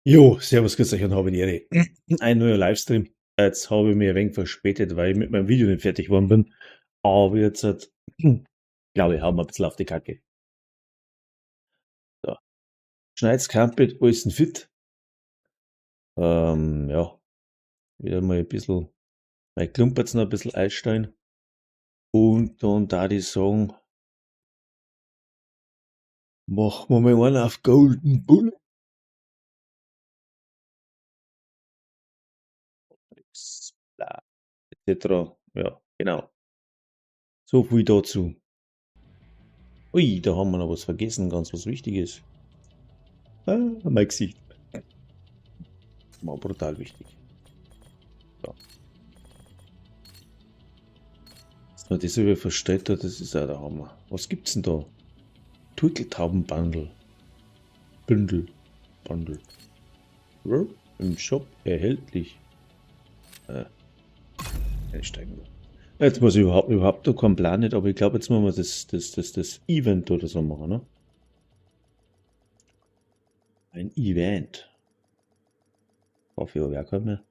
Jo, servus, grüß euch und habe die Ehre. Ein neuer Livestream. Jetzt habe ich mich ein wenig verspätet, weil ich mit meinem Video nicht fertig geworden bin. Aber jetzt, glaube ich, haben wir ein bisschen auf die Kacke. So. Schneid's Campbell, alles ein fit. Ja, wieder mal ein bisschen, mein Klumpert's noch ein bisschen einstellen. Und dann da die sagen, machen wir mal einen auf Golden Bullet. Bla, etc. Ja, genau. So viel dazu. Ui, da haben wir noch was vergessen, ganz was Wichtiges. Mein Gesicht. War brutal wichtig. So. Dass man das über versteht, das ist auch der Hammer. Was gibt's denn da? Turteltaubenbundle. Bündel. Bundle. Ja, im Shop erhältlich. Einsteigen. Jetzt muss ich überhaupt noch keinen Plan nicht, aber ich glaube, jetzt müssen wir das Event oder so machen, ne? Ein Event. Hoffe ich, wer kommt mehr.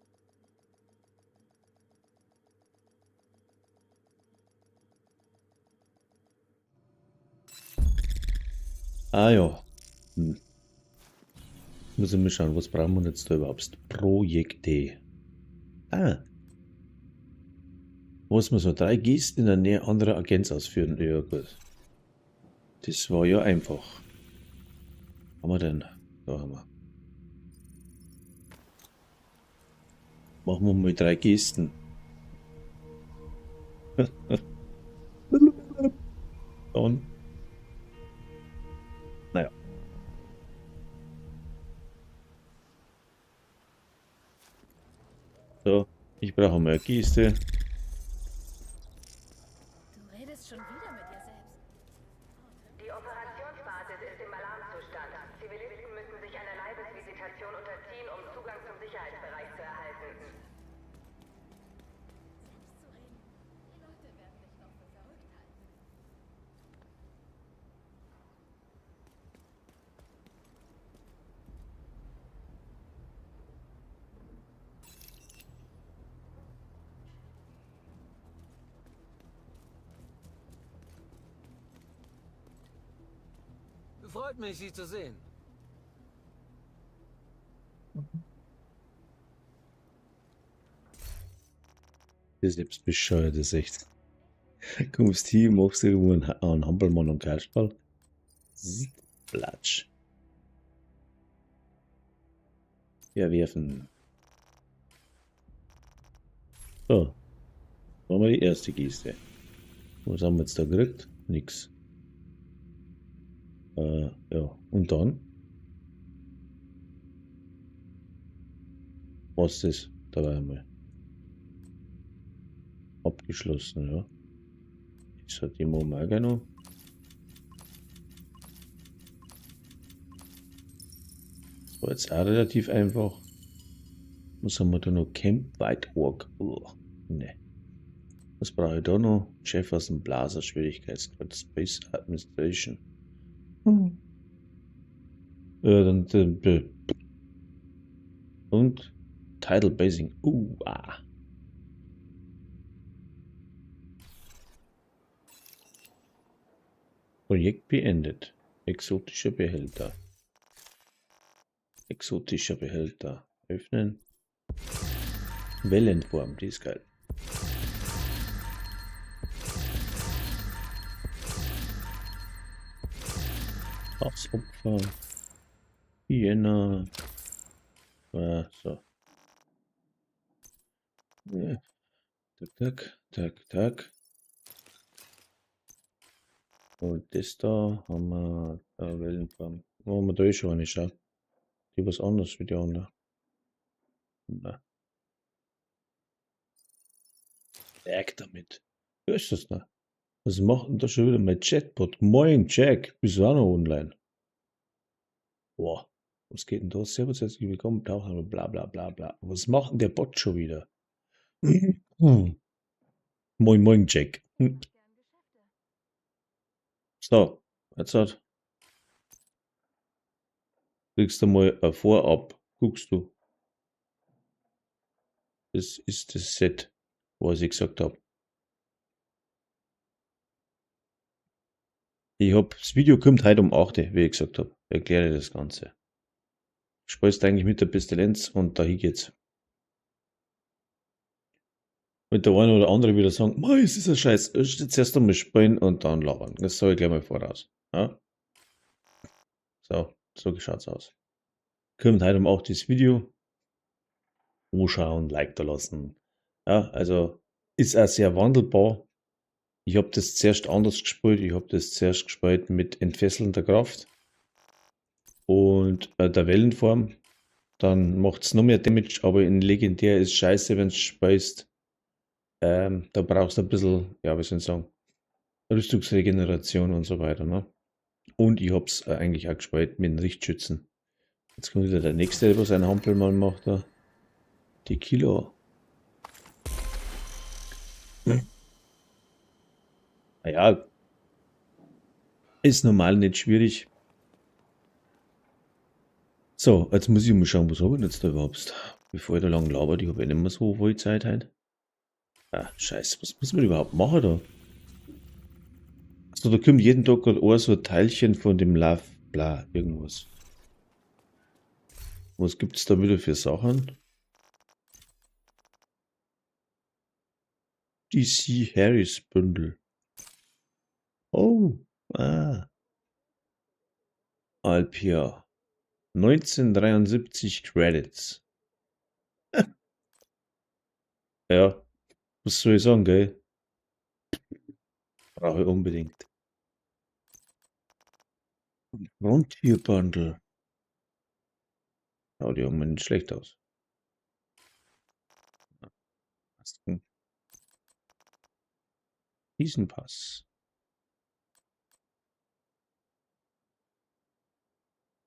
Ah ja. Muss ich mal schauen, was brauchen wir jetzt da überhaupt? Projekte. Ah. Muss man so 3 Gesten in der Nähe anderer Agenz ausführen? Ja, gut. Das war ja einfach. Was haben wir denn? Da haben wir. Machen wir mal 3 Gesten. Dann. Naja. So, ich brauche mal eine Geste. Du redest schon wieder mit dir selbst. Die Operationsbasis ist im Alarmzustand. Zivilisten müssen sich einer Leibesvisitation unterziehen, um Zugang zum Sicherheitsbereich zu erhalten. Die Leute werden dich noch für verrückt halten. Freut mich, Sie zu sehen. Das ist selbst bescheuert, das ist echt. Kommst hier, machst irgendwo einen Hampelmann und Kasperl. Platsch. Verwerfen. So. Machen wir die erste Geste. Was haben wir jetzt da gekriegt? Nix. Ja. Und dann? Was ist das? Da war einmal. Abgeschlossen, ja. Jetzt hat die Mama auch noch. Das war jetzt auch relativ einfach. Was haben wir da noch? Camp White Org. Ne. Was brauche ich da noch? Jefferson Blaser Schwierigkeitsgrad Space Administration. Dann, und Tidal Basing. Ah. Projekt beendet. Exotischer Behälter. Exotischer Behälter. Öffnen. Wellenform, die ist geil. Aufs Opfer. Hyena. So. Ja. Tak. Und das da haben wir Wellenform. Machen wir da schon eine, schau. Die was anderes wie die andere. Na. Weg damit. Wer ist das da? Was macht denn da schon wieder mein Chatbot? Moin Jack, bist du auch noch online? Boah, was geht denn da? Servus, herzlich willkommen, Taucher, bla bla bla bla. Was macht denn der Bot schon wieder? Moin Jack. So, jetzt kriegst du mal ein Vorab guckst du. Das ist das Set, was ich gesagt habe. Das Video kommt heute um 8 Uhr, wie ich gesagt habe. Erkläre das Ganze. Spielst eigentlich mit der Pestilenz und dahin geht's. Und der eine oder andere wieder sagen, Mei, es ist ein Scheiß, jetzt erst einmal spielen und dann labern. Das sage ich gleich mal voraus. Ja? So schaut's aus. Kommt heute um 8 Uhr das Video. Anschauen, Like da lassen. Ja, also ist auch sehr wandelbar. Ich habe das zuerst anders gespielt. Ich habe das zuerst gespielt mit entfesselnder Kraft und der Wellenform. Dann macht es noch mehr Damage, aber in legendär ist scheiße, wenn du spielst. Da brauchst du ein bisschen, ja, wie soll ich sagen, Rüstungsregeneration und so weiter. Ne? Und ich habe es eigentlich auch gespielt mit den Richtschützen. Jetzt kommt wieder der nächste, was ein Hampelmann macht da. Die Kilo. Naja, ist normal nicht schwierig. So, jetzt muss ich mal schauen, was habe ich jetzt da überhaupt? Bevor ich da lang labert, ich habe nicht mehr so viel Zeit heute. Ah, scheiße, was muss man überhaupt machen da? Also da kommt jeden Tag gerade so ein Teilchen von dem Love, bla, irgendwas. Was gibt es da wieder für Sachen? DC Harris Bündel. Oh, Alpia. 1973 Credits. Ja, was soll ich sagen, gell? Brauche ich unbedingt. Frontier Bundle. Schaut ja immer nicht schlecht aus. Masken. Riesenpass.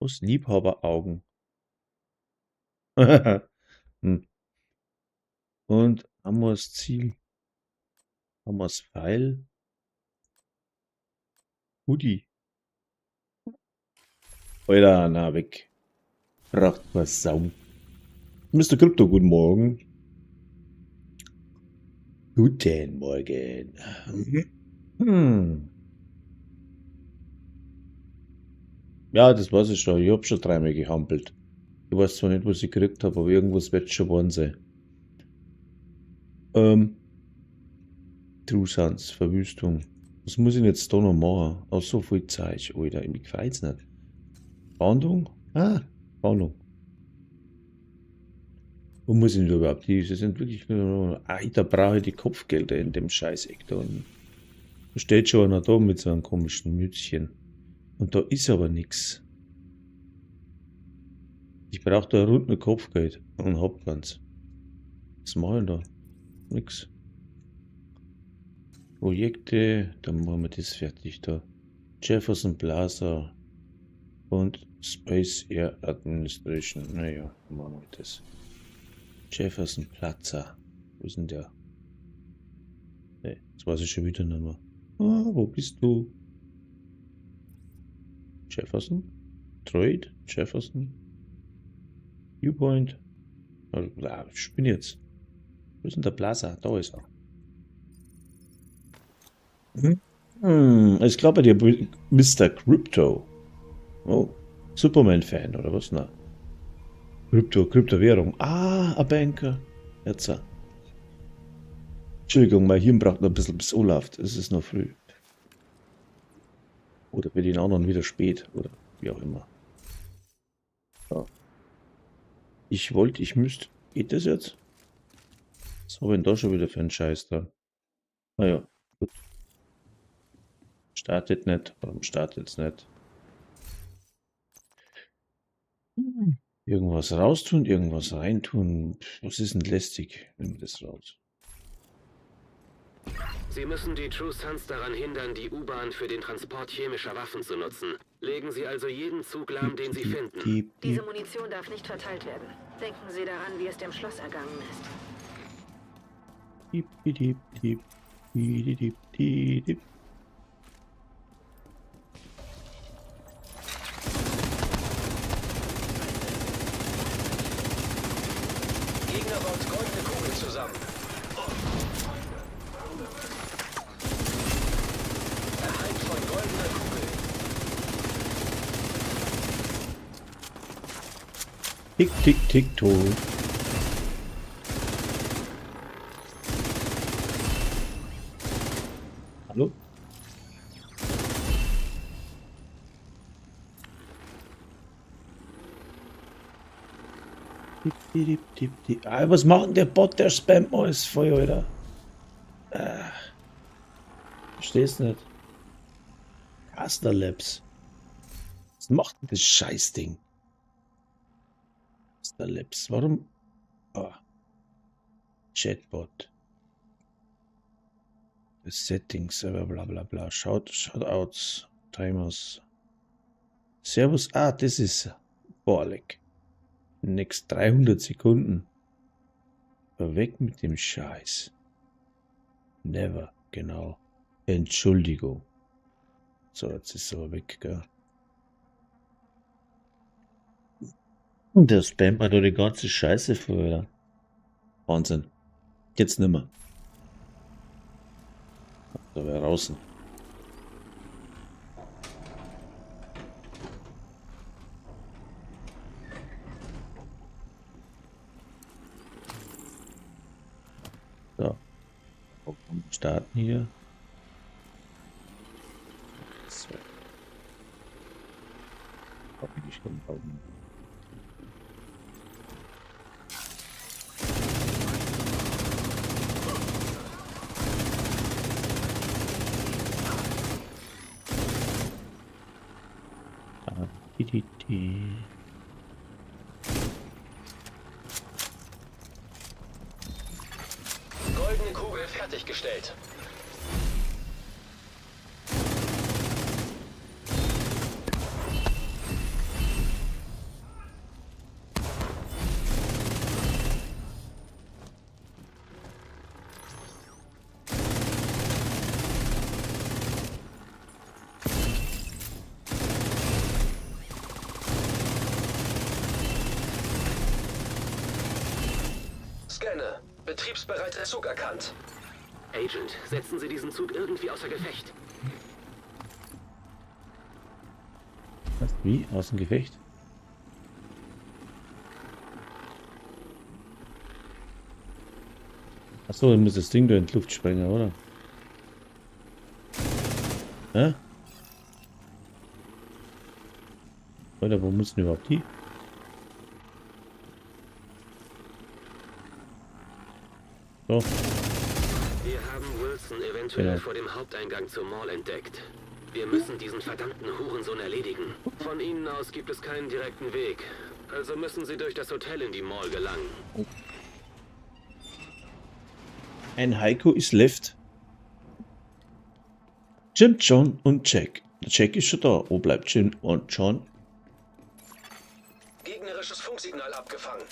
Aus Liebhaberaugen. Hm. Und Amors Ziel. Amors Pfeil. Hoodie. Alter, na weg. Braucht was Sau. Mr. Krypto, guten Morgen. Guten Morgen. Ja, das weiß ich schon. Ich hab schon dreimal gehampelt. Ich weiß zwar nicht, was ich gekriegt habe, aber irgendwas wird schon geworden sein. True Sons, Verwüstung. Was muss ich denn jetzt da noch machen? Aus so viel Zeit, Alter. Mir gefällt's nicht. Fahndung? Fahndung. Wo muss ich denn überhaupt? Diese sind wirklich nur. Da brauche ich die Kopfgelder in dem Scheißeck da unten. Da steht schon einer da mit so einem komischen Mützchen. Und da ist aber nichts. Ich brauche da runden Kopfgeld und hab ganz. Was mache ich da? Nix. Projekte, dann machen wir das fertig da. Jefferson Plaza und Space Air Administration. Naja, dann machen wir das. Jefferson Plaza. Wo ist denn der? Ne, das weiß ich schon wieder nicht mehr. Wo bist du? Jefferson? Trade? Jefferson? Viewpoint? Ich bin jetzt. Wo ist denn der Plaza? Da ist er. Ich glaube, der Mr. Crypto. Oh, Superman-Fan oder was? Na. Kryptowährung. Ein Banker. Jetzt. Entschuldigung, mein Hirn braucht noch ein bisschen bis Olaf. Es ist noch früh. Oder für den anderen wieder spät. Oder wie auch immer. Ja. Ich müsste. Geht das jetzt? Was habe ich denn da schon wieder für einen Scheiß da? Naja, gut. Startet nicht. Warum startet es nicht? Irgendwas raustun, irgendwas reintun. Was ist denn lästig, wenn wir das raus? Sie müssen die True Sons daran hindern, die U-Bahn für den Transport chemischer Waffen zu nutzen. Legen Sie also jeden Zug lahm, den Sie finden. Diese Munition darf nicht verteilt werden. Denken Sie daran, wie es dem Schloss ergangen ist. Diep, diep, diep, diep, diep, diep, diep. Tick, tick, tick, tot. Hallo? Tipp, tipp, tipp, tipp. Ah, was macht denn der Bot? Der spammt alles voll, Alter. Verstehst nicht. Caster Labs. Was macht denn das Scheißding? Caster Labs. Warum? Ah. Chatbot. Settings, bla bla bla. Shoutouts. Timers. Servus. Ah, das ist Borlek. Next 300 Sekunden. Weg mit dem Scheiß. Never. Genau. Entschuldigung. So, jetzt ist es aber weg, gell? Und der spammt mir da die ganze Scheiße vorher. Wahnsinn. Jetzt nimmer. Da wäre draußen. So. Starten hier. So. Hab ich nicht gebrauchen. Goldene Kugel fertiggestellt. Scanne. Betriebsbereiter Zug erkannt. Agent, setzen Sie diesen Zug irgendwie außer Gefecht. Was? Wie? Aus dem Gefecht? Achso, dann muss das Ding da in die Luft sprengen, oder? Hä? Oder wo muss denn überhaupt die? So. Wir haben Wilson eventuell Genau. vor dem Haupteingang zur Mall entdeckt. Wir müssen diesen verdammten Hurensohn erledigen. Von Ihnen aus gibt es keinen direkten Weg. Also müssen Sie durch das Hotel in die Mall gelangen. Ein Heiko ist left. Jim, John und Jack. Der Jack ist schon da. Wo bleibt Jim und John? Gegnerisches Funksignal abgefangen.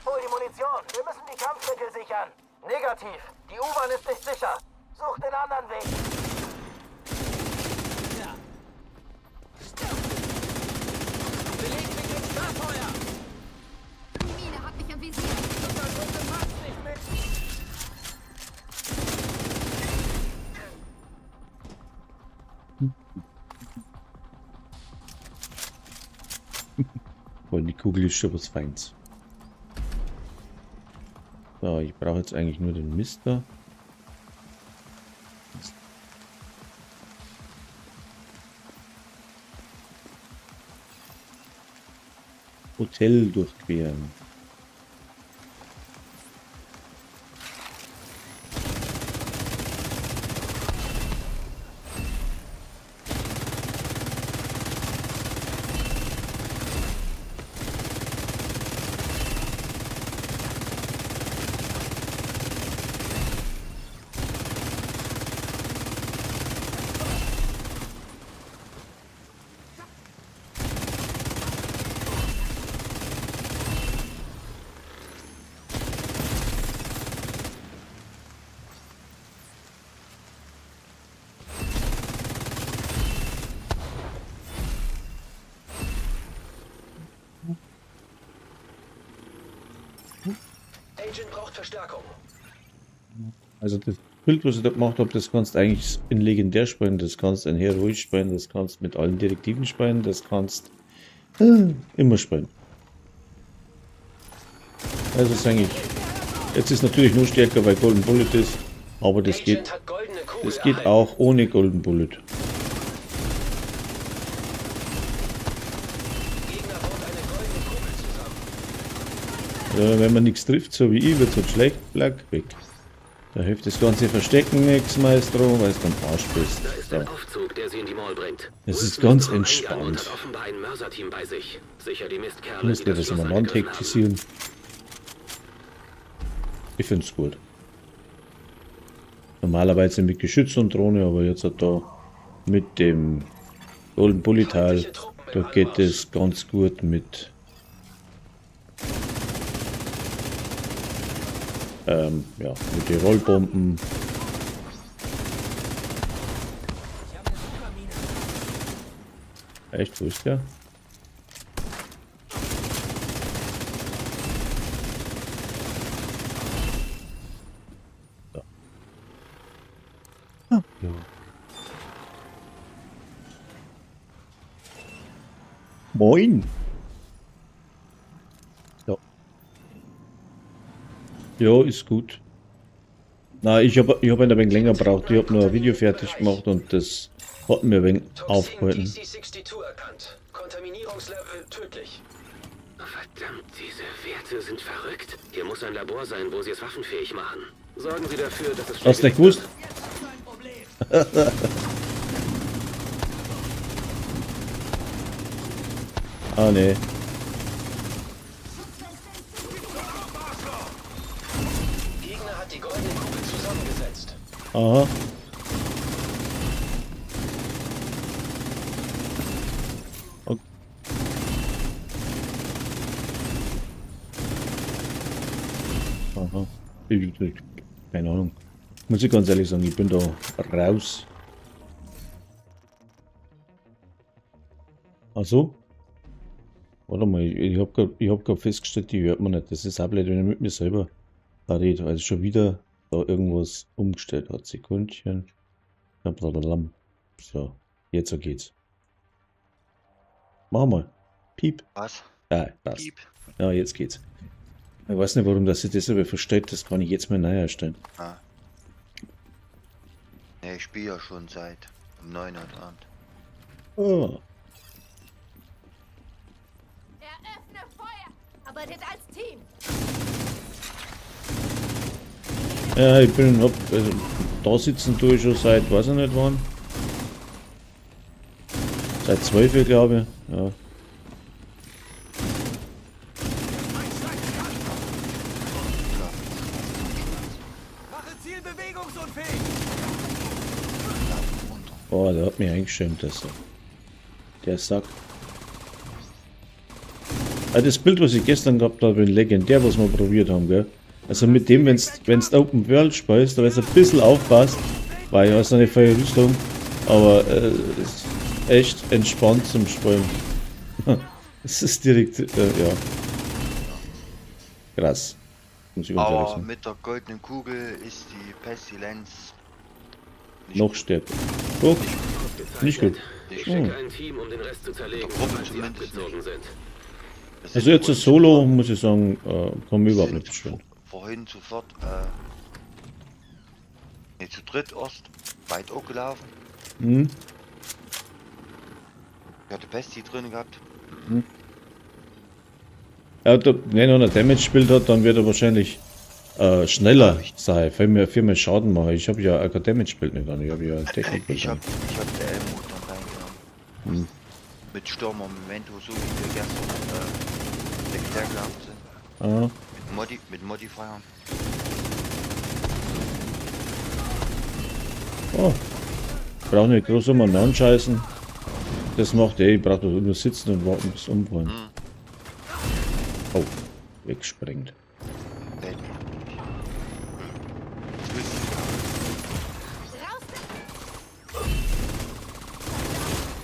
Hol die Munition. Wir müssen die Kampfmittel sichern. Negativ. Die U-Bahn ist nicht sicher. Such den anderen Weg. Belegt mich mit Starfeuer! Die Mine hat mich am Visier. Unterdrückte Macht nicht mit. Weil die Kugel ist schon was Feins. So, ich brauche jetzt eigentlich nur den Mister. Hotel durchqueren. Agent braucht Verstärkung. Also das Bild, was ich da gemacht habe, das kannst eigentlich in legendär spielen, das kannst in heroisch spielen, das kannst mit allen Direktiven spielen, das kannst immer spielen. Also ist eigentlich. Jetzt ist natürlich nur stärker, weil Golden Bullet ist. Aber das Agent geht. hat goldene Kugel Das geht erhalten. auch ohne Golden Bullet. Gegner baut eine goldene Kugel zusammen. Ja, wenn man nichts trifft, so wie ich, wird es halt schlecht. Black weg. Da hilft das ganze Verstecken nichts, Maestro, weil es dann Arsch bist. Da ist So. ein Aufzug, der sie in die Mall bringt. Es ist Wilson ganz am Eingang und entspannt. hat offenbar ein Mörserteam bei sich. Sicher die Mistkerle, Ich muss die mir das das Schloss immer angegriffen haben. antaktisieren. Ich finde es gut. Normalerweise mit Geschütz und Drohne, aber jetzt hat da mit dem Golden Bullet Teil, da geht es ganz gut mit ja, mit den Rollbomben. Echt, wo ist der? Ja. Moin! Ja. Ja, ist gut. Na, ich hab ein wenig länger gebraucht. Ich habe nur ein Video fertig gemacht und das hat mir ein wenig Toxin aufgehalten. DC-62 erkannt. Kontaminierungslevel tödlich. Verdammt, diese Werte sind verrückt. Hier muss ein Labor sein, wo sie es waffenfähig machen. Sorgen Sie dafür, dass es... Hast du nicht gewusst? Ah, nee. Gegner hat die goldene Kugel zusammengesetzt. Aha. Ok. Aha. Keine Ahnung. Muss ich ganz ehrlich sagen, ich bin da raus. Ach so? Warte mal, ich hab grad festgestellt, die hört man nicht. Das ist auch blöd, wenn ich mit mir selber rede. Also schon wieder da irgendwas umgestellt hat. Sekündchen. So, jetzt geht's. Mach mal. Piep. Was? Ah, passt. Piep. Ja, jetzt geht's. Ich weiß nicht, warum das sich das aber verstellt. Das kann ich jetzt mal neu erstellen. Ah. Ne, ich spiele ja schon seit um 9 Uhr Abend. Oh. Eröffne Feuer! Arbeitet als Team! Ja, also, da sitzen tue ich schon seit, weiß ich nicht wann. Seit 12, glaube ich. Ja. Mache Ziel bewegungsunfähig! Oh, der hat mich eingeschämt, das. Der Sack. Ah, das Bild, was ich gestern gehabt habe, ist legendär, was wir probiert haben, gell? Also mit dem, wenn's Open World spielst, da weißt du ein bisschen aufpasst, weil du hast eine freie Rüstung, aber ist echt entspannt zum Spielen. Es ist direkt, ja. Krass. Muss ich ganz ehrlich Aber sagen. mit der goldenen Kugel ist die Pestilenz Noch stärker. Guck, nicht gut. Ich schicke ein Team, um den Rest zu zerlegen, Der Gruppe falls sie zumindest abgezogen sind. Das Also jetzt das Solo, muss ich sagen, kann mir überhaupt nicht beschweren. Vorhin sofort, ne, zu dritt erst weit auch gelaufen. Hm? Ich hatte Pesti drin gehabt. Ja, wenn er noch Damage gespielt hat, dann wird er wahrscheinlich schneller sein, viel mehr Schaden machen. Ich habe ja kein Damage gespielt nicht an, ich habe ja Technik Ich hab gespielt. der Elmut dann reingenommen. Mit Stürmer Memento, so wie wir gestern legendär gehabt sind. Ah, Mit Modifiern. oh. Brauche nicht groß umeinander anscheißen. Das macht ich brauche nur sitzen und warten bis umfallen. Oh, wegspringt. Fällt mir nicht.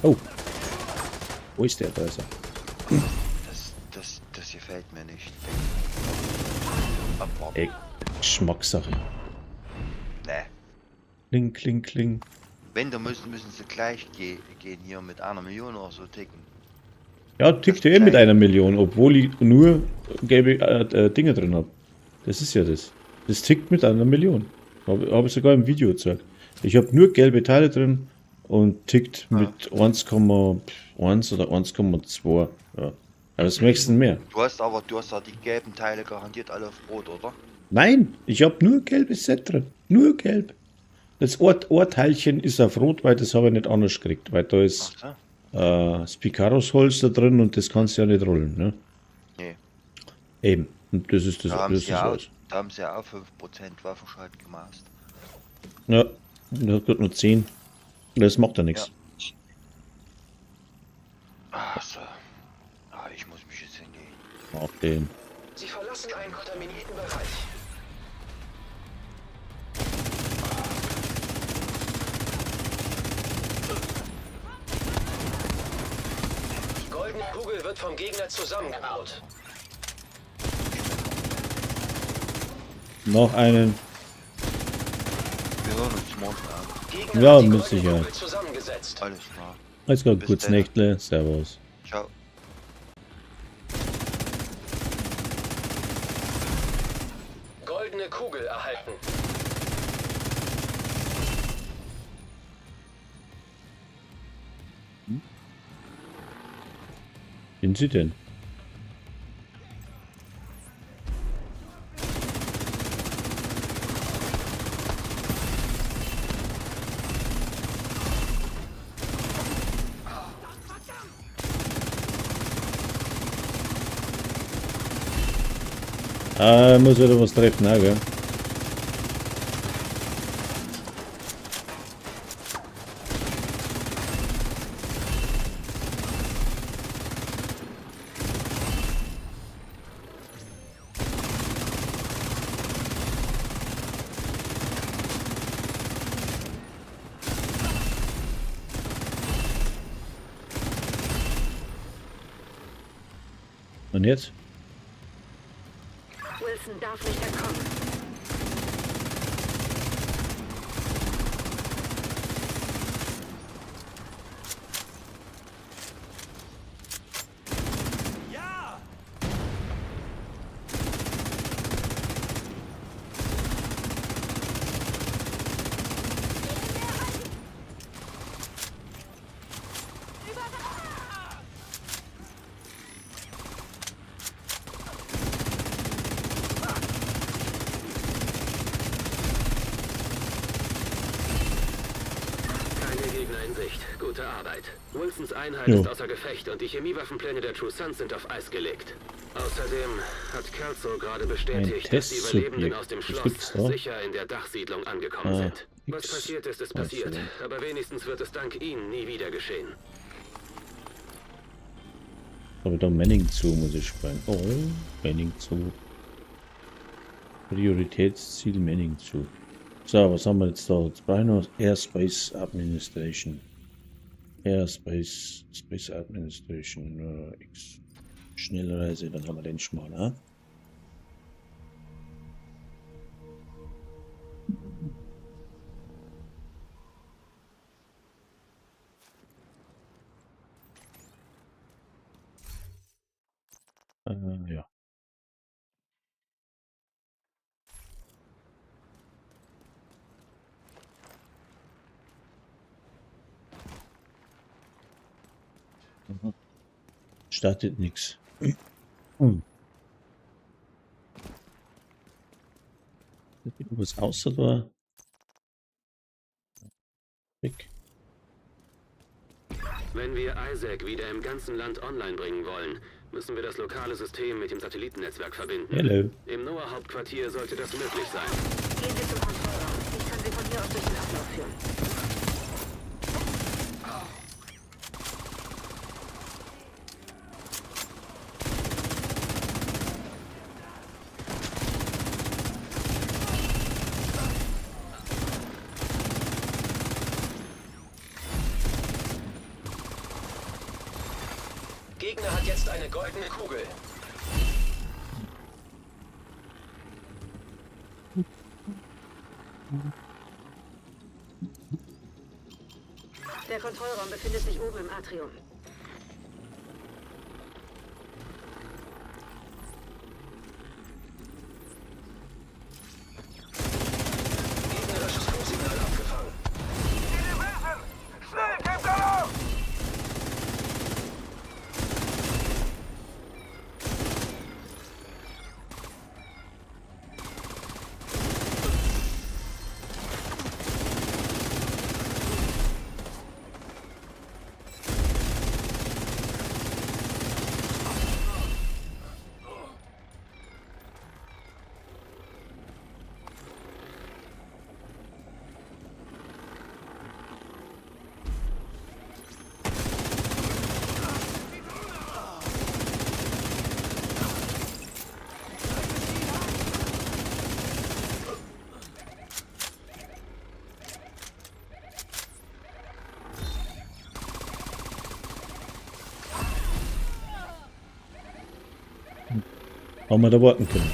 Oh. Wo ist der? Da ist er. Das gefällt mir nicht. Abwarten. Ey, Geschmackssache. Ne. Kling, kling, kling. Wenn, dann müssen sie gleich gehen hier mit 1 Million oder so ticken. Ja, tickt ja eh mit 1 Million, obwohl ich nur gelbe Dinge drin habe. Das ist ja das. Das tickt mit 1 Million. Habe ich sogar im Video gezeigt. Ich habe nur gelbe Teile drin und tickt mit 1,1 oder 1,2. Ja. Aber was möchtest du denn mehr? Du hast ja die gelben Teile garantiert alle auf Rot, oder? Nein, ich habe nur gelbes Set drin. Nur gelb. Das Ohrteilchen ist auf Rot, weil das habe ich nicht anders gekriegt. Weil da ist Ach so. Spicaros-Holz da drin und das kannst du ja nicht rollen. Ne? Nee. Eben. Und das ist das, Da haben das sie ist ja auch, alles. da haben sie ja auch 5% Waffenschaden gemacht. Ja, das wird nur 10. Das macht ja nichts. Achso. Ah, ich muss mich jetzt hinlegen. Auf den. Sie verlassen einen kontaminierten Bereich. Die goldene Kugel wird vom Gegner zusammengebaut. Noch einen. Wir hören uns morgen an. Gegner Ja, hat die mit goldene Sicherheit. Kugel zusammengesetzt. Alles klar. Alles klar, Bis kurz dann. Nächtle. Servus. Ciao. Goldene Kugel erhalten. Sind Sie denn? Muss wieder was treffen, auch, gell? Und jetzt? Wilson darf nicht entkommen. Ja! Keine Gegner in Sicht. Gute Arbeit. Wilsons Einheit Jo. ist außer Gefecht und die Chemiewaffenpläne der True Sons sind auf Eis gelegt. Außerdem hat Kelso gerade bestätigt, dass die Überlebenden aus dem Das Schloss gibt's doch. sicher in der Dachsiedlung angekommen Ah, sind. Was X. passiert ist, ist Weiß passiert. ich Aber wenigstens wird es dank ihnen nie wieder geschehen. Aber da Manning zu muss ich sprengen. Oh, Manning zu. Prioritätsziel Manning zu. So, was haben wir jetzt da? Jetzt brauchen wir noch Airspace Administration. Airspace Space Administration X. Schnellreise, dann haben wir den schon mal, ne? Ja. Mhm. Startet nichts. Was außer da? Weg. Wenn wir Isaac wieder im ganzen Land online bringen wollen, müssen wir das lokale System mit dem Satellitennetzwerk verbinden. Hello. Im Noah-Hauptquartier sollte das möglich sein. Gehen Sie zum Kontrollraum. Ich kann Sie von hier aus durch den Ablauf führen. Gegner hat jetzt eine goldene Kugel. Der Kontrollraum befindet sich oben im Atrium. Haben wir da warten können.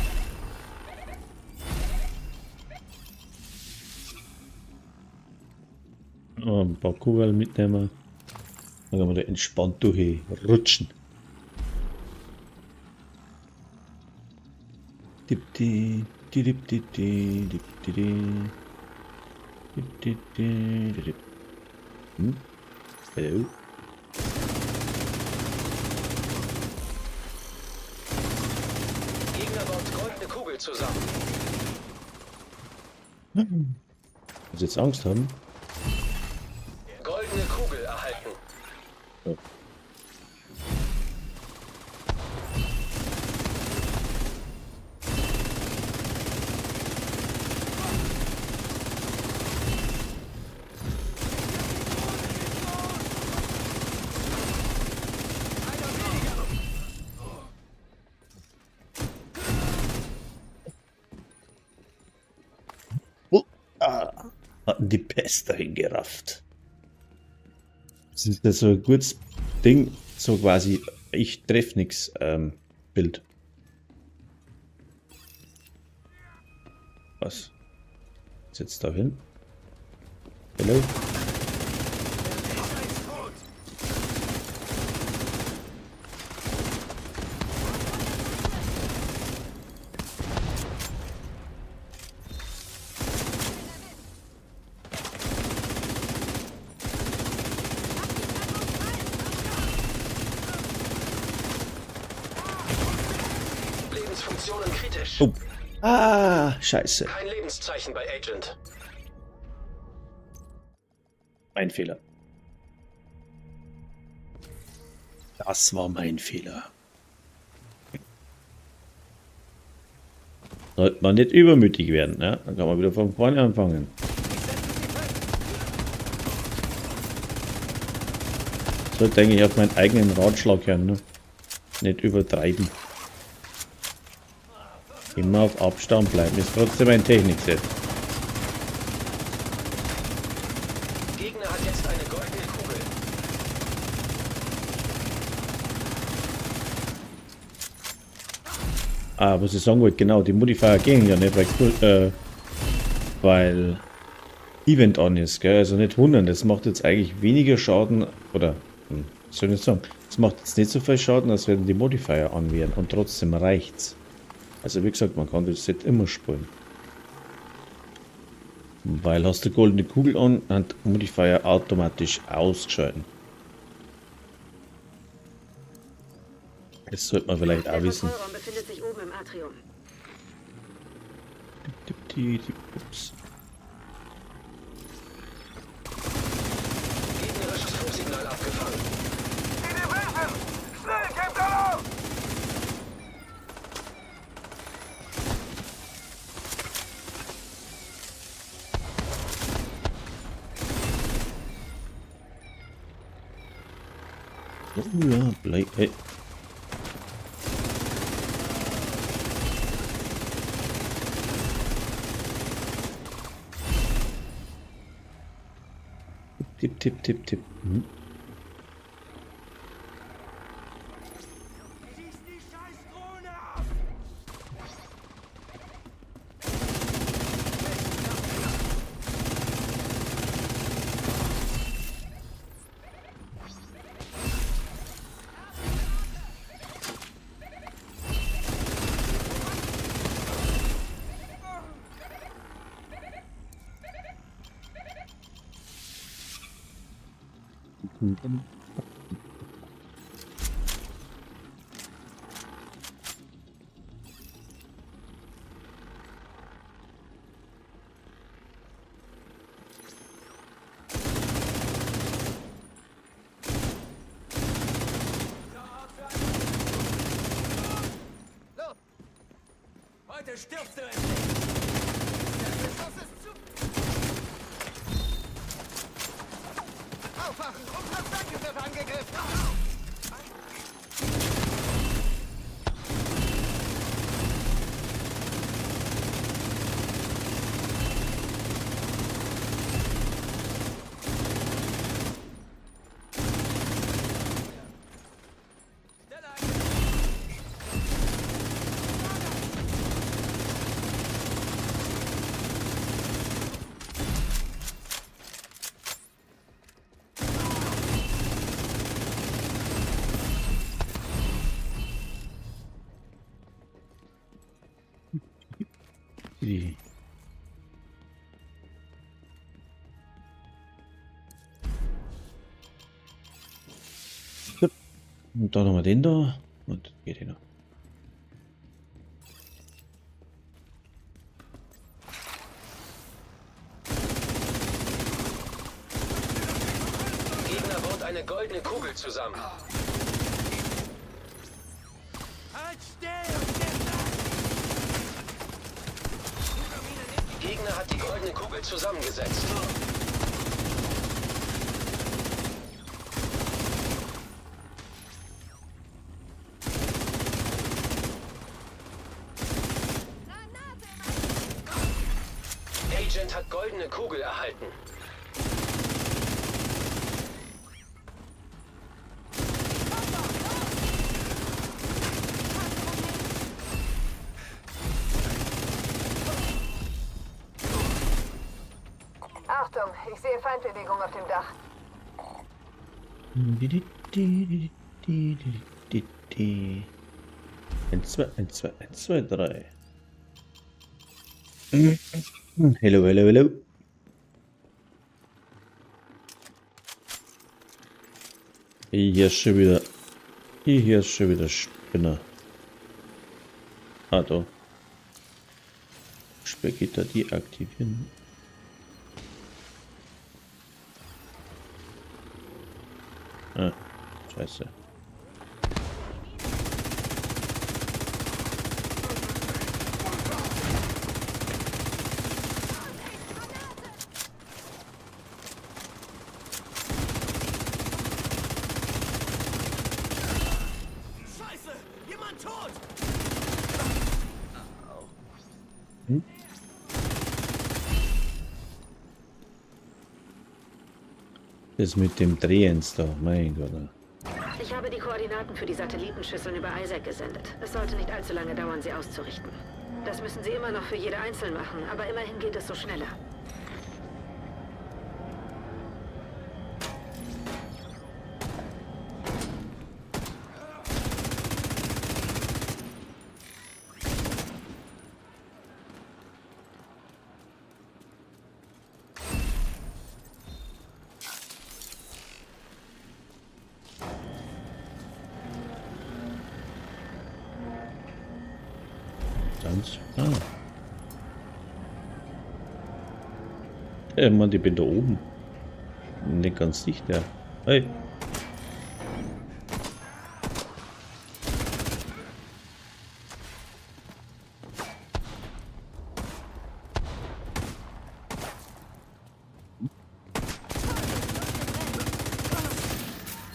Ein paar Kugeln mitnehmen. Dann können wir da entspannt durchrutschen. Dipti, dipti, dipti, dipti. Hallo. Gegner baut goldene Kugel zusammen. Muss jetzt Angst haben? Goldene Kugel erhalten. Ja. Hatten die Pest dahin gerafft. Das ist ja so ein gutes Ding, so quasi ich treff nix Bild. Was? Ist jetzt da hin? Hello? Lebensfunktionen kritisch. Oh. Ah, scheiße. Kein Lebenszeichen bei Agent. Mein Fehler. Das war mein Fehler. Sollte man nicht übermütig werden, ne? Dann kann man wieder von vorne anfangen. Sollte eigentlich auf meinen eigenen Ratschlag hören, ne? Nicht übertreiben. Immer auf Abstand bleiben. Ist trotzdem ein Technikset. Gegner hat jetzt eine goldene Kugel. Ah, was ich sagen wollte, genau, die Modifier gehen ja nicht, weil Event on ist, gell? Also nicht wundern, das macht jetzt eigentlich weniger Schaden, oder, soll ich nicht sagen, das macht jetzt nicht so viel Schaden, als wenn die Modifier an wären und trotzdem reicht's. Also wie gesagt, man kann das Set immer spielen. Weil hast du goldene Kugel an, und Modifier automatisch ausgeschalten. Das sollte man vielleicht auch wissen. Der Kontrollraum befindet sich oben im Atrium. Ups. Gegnerisches Funksignal abgefangen. Die Division! Schnell, Captain auf! Oh ja, bleib. Hey. Tipp, tipp, tipp, tipp. Hm. Schieß die Scheißdrohne ab! Heute stirbst du endlich! Der Beschuss ist zu... Aufwachen! Unser Flanke wird angegriffen! Stelle ein! die. Und dann nochmal den da. Und geht hin. Gegner baut eine goldene Kugel zusammen. Halt still und gib das! Gegner hat die goldene Kugel zusammengesetzt. Agent hat goldene Kugel erhalten. Achtung, ich sehe Feindbewegung auf dem Dach. Eins, zwei, 1, 2, 3. Hello, hello, hello. Hier ist schon wieder. Hier ist schon wieder Spinner. Ah, da. Spätgitter deaktivieren. Ah, scheiße. Scheiße! Jemand tot! Das mit dem Drehens da, mein Gott. Ich habe die Koordinaten für die Satellitenschüsseln über Isaac gesendet. Es sollte nicht allzu lange dauern, sie auszurichten. Das müssen sie immer noch für jede einzeln machen, aber immerhin geht es so schneller. Ganz. Ah. Mann, ich bin da oben. Nicht ganz dicht, ja. Hey.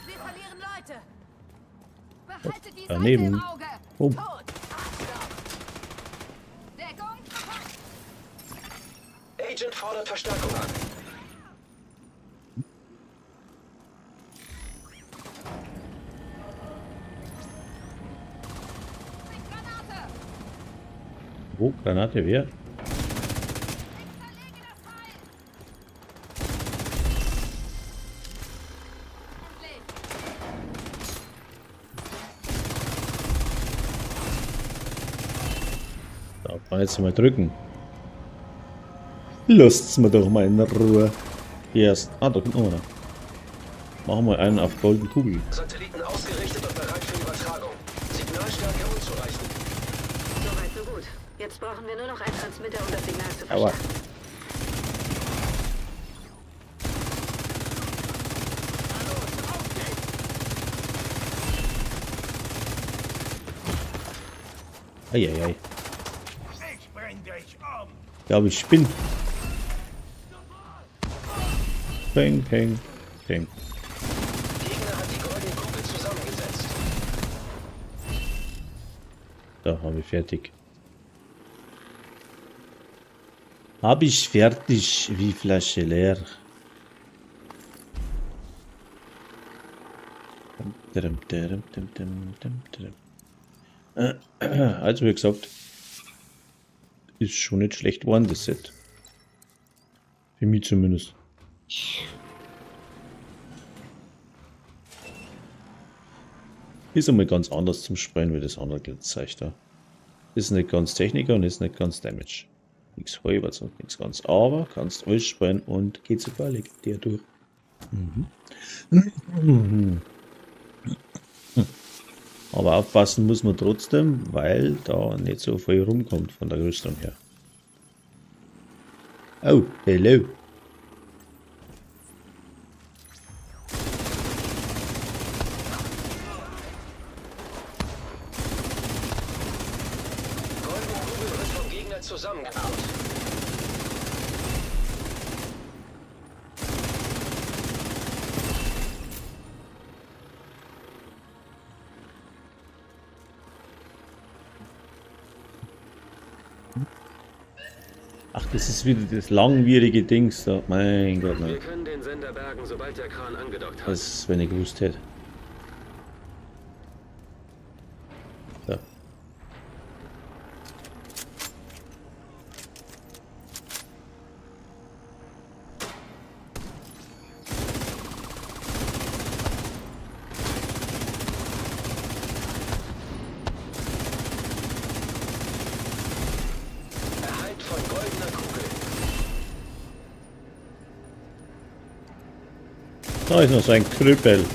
Wir verlieren Leute. Behaltet die Daneben. Seite im Auge. Oh. Tot. Achtung. Deckung. Agent fordert Verstärkung an. Granate. Wo? Granate, wer? Ich zerlege das Teil. Endlich. Da kann jetzt mal drücken. Lasst's mir doch mal in Ruhe. Erst. Ah, da kommt noch einer. Machen wir einen auf golden Kugel. Satelliten ausgerichtet und bereit für Übertragung. Signalstärke unzureichend. Soweit, so gut. Jetzt brauchen wir nur noch einen Transmitter, um das Signal zu Aua. verstärken. Eieiei. Ich bring dich um! Ich glaube, ich spinn. Peng, peng, peng. Gegner hat die goldene Kugel zusammengesetzt. Da habe ich fertig. Habe ich fertig, wie Flasche leer. Also wie gesagt, ist schon nicht schlecht geworden, das Set. Für mich zumindest. Ist einmal ganz anders zum Spielen wie das andere gezeigt da. Ist nicht ganz Techniker und ist nicht ganz Damage. Nichts halbers und nichts ganz. Aber kannst ausspannen und geht sogar legendär durch. Aber aufpassen muss man trotzdem, weil da nicht so viel rumkommt von der Rüstung her. Oh, hello. Goldene Kugel wird vom Gegner zusammengebaut. Ach, das ist wieder das langwierige Dings da. Mein Gott, Wir nein. können den Sender bergen, sobald der Kran angedockt hat. Das, wenn ich gewusst hätte. So. Erhalt von goldener Kugel. Da ist noch so ein Krüppel.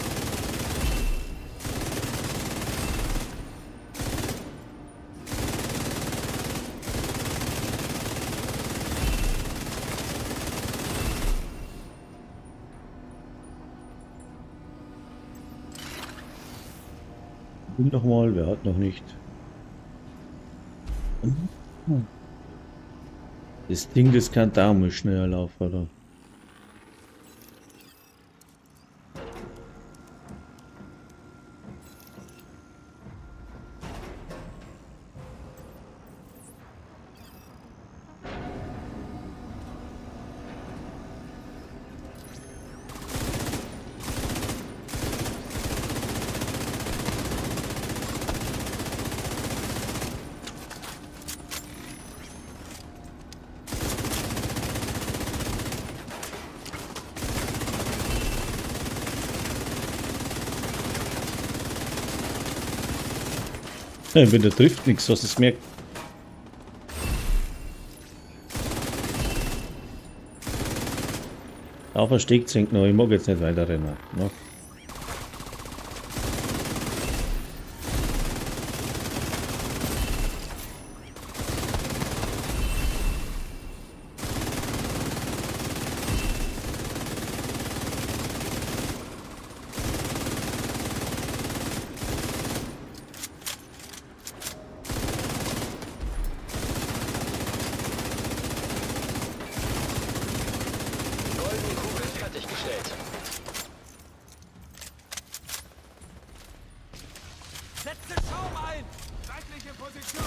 Und nochmal, wer hat noch nicht? Das Ding, das kann da mal schneller laufen, oder? Ja, wenn der trifft nichts, was es merkt. Da versteckt sich noch, ich mag jetzt nicht weiter rennen. Ne? Goldene Kugel fertiggestellt. Setze Schaum ein! Seitliche Position!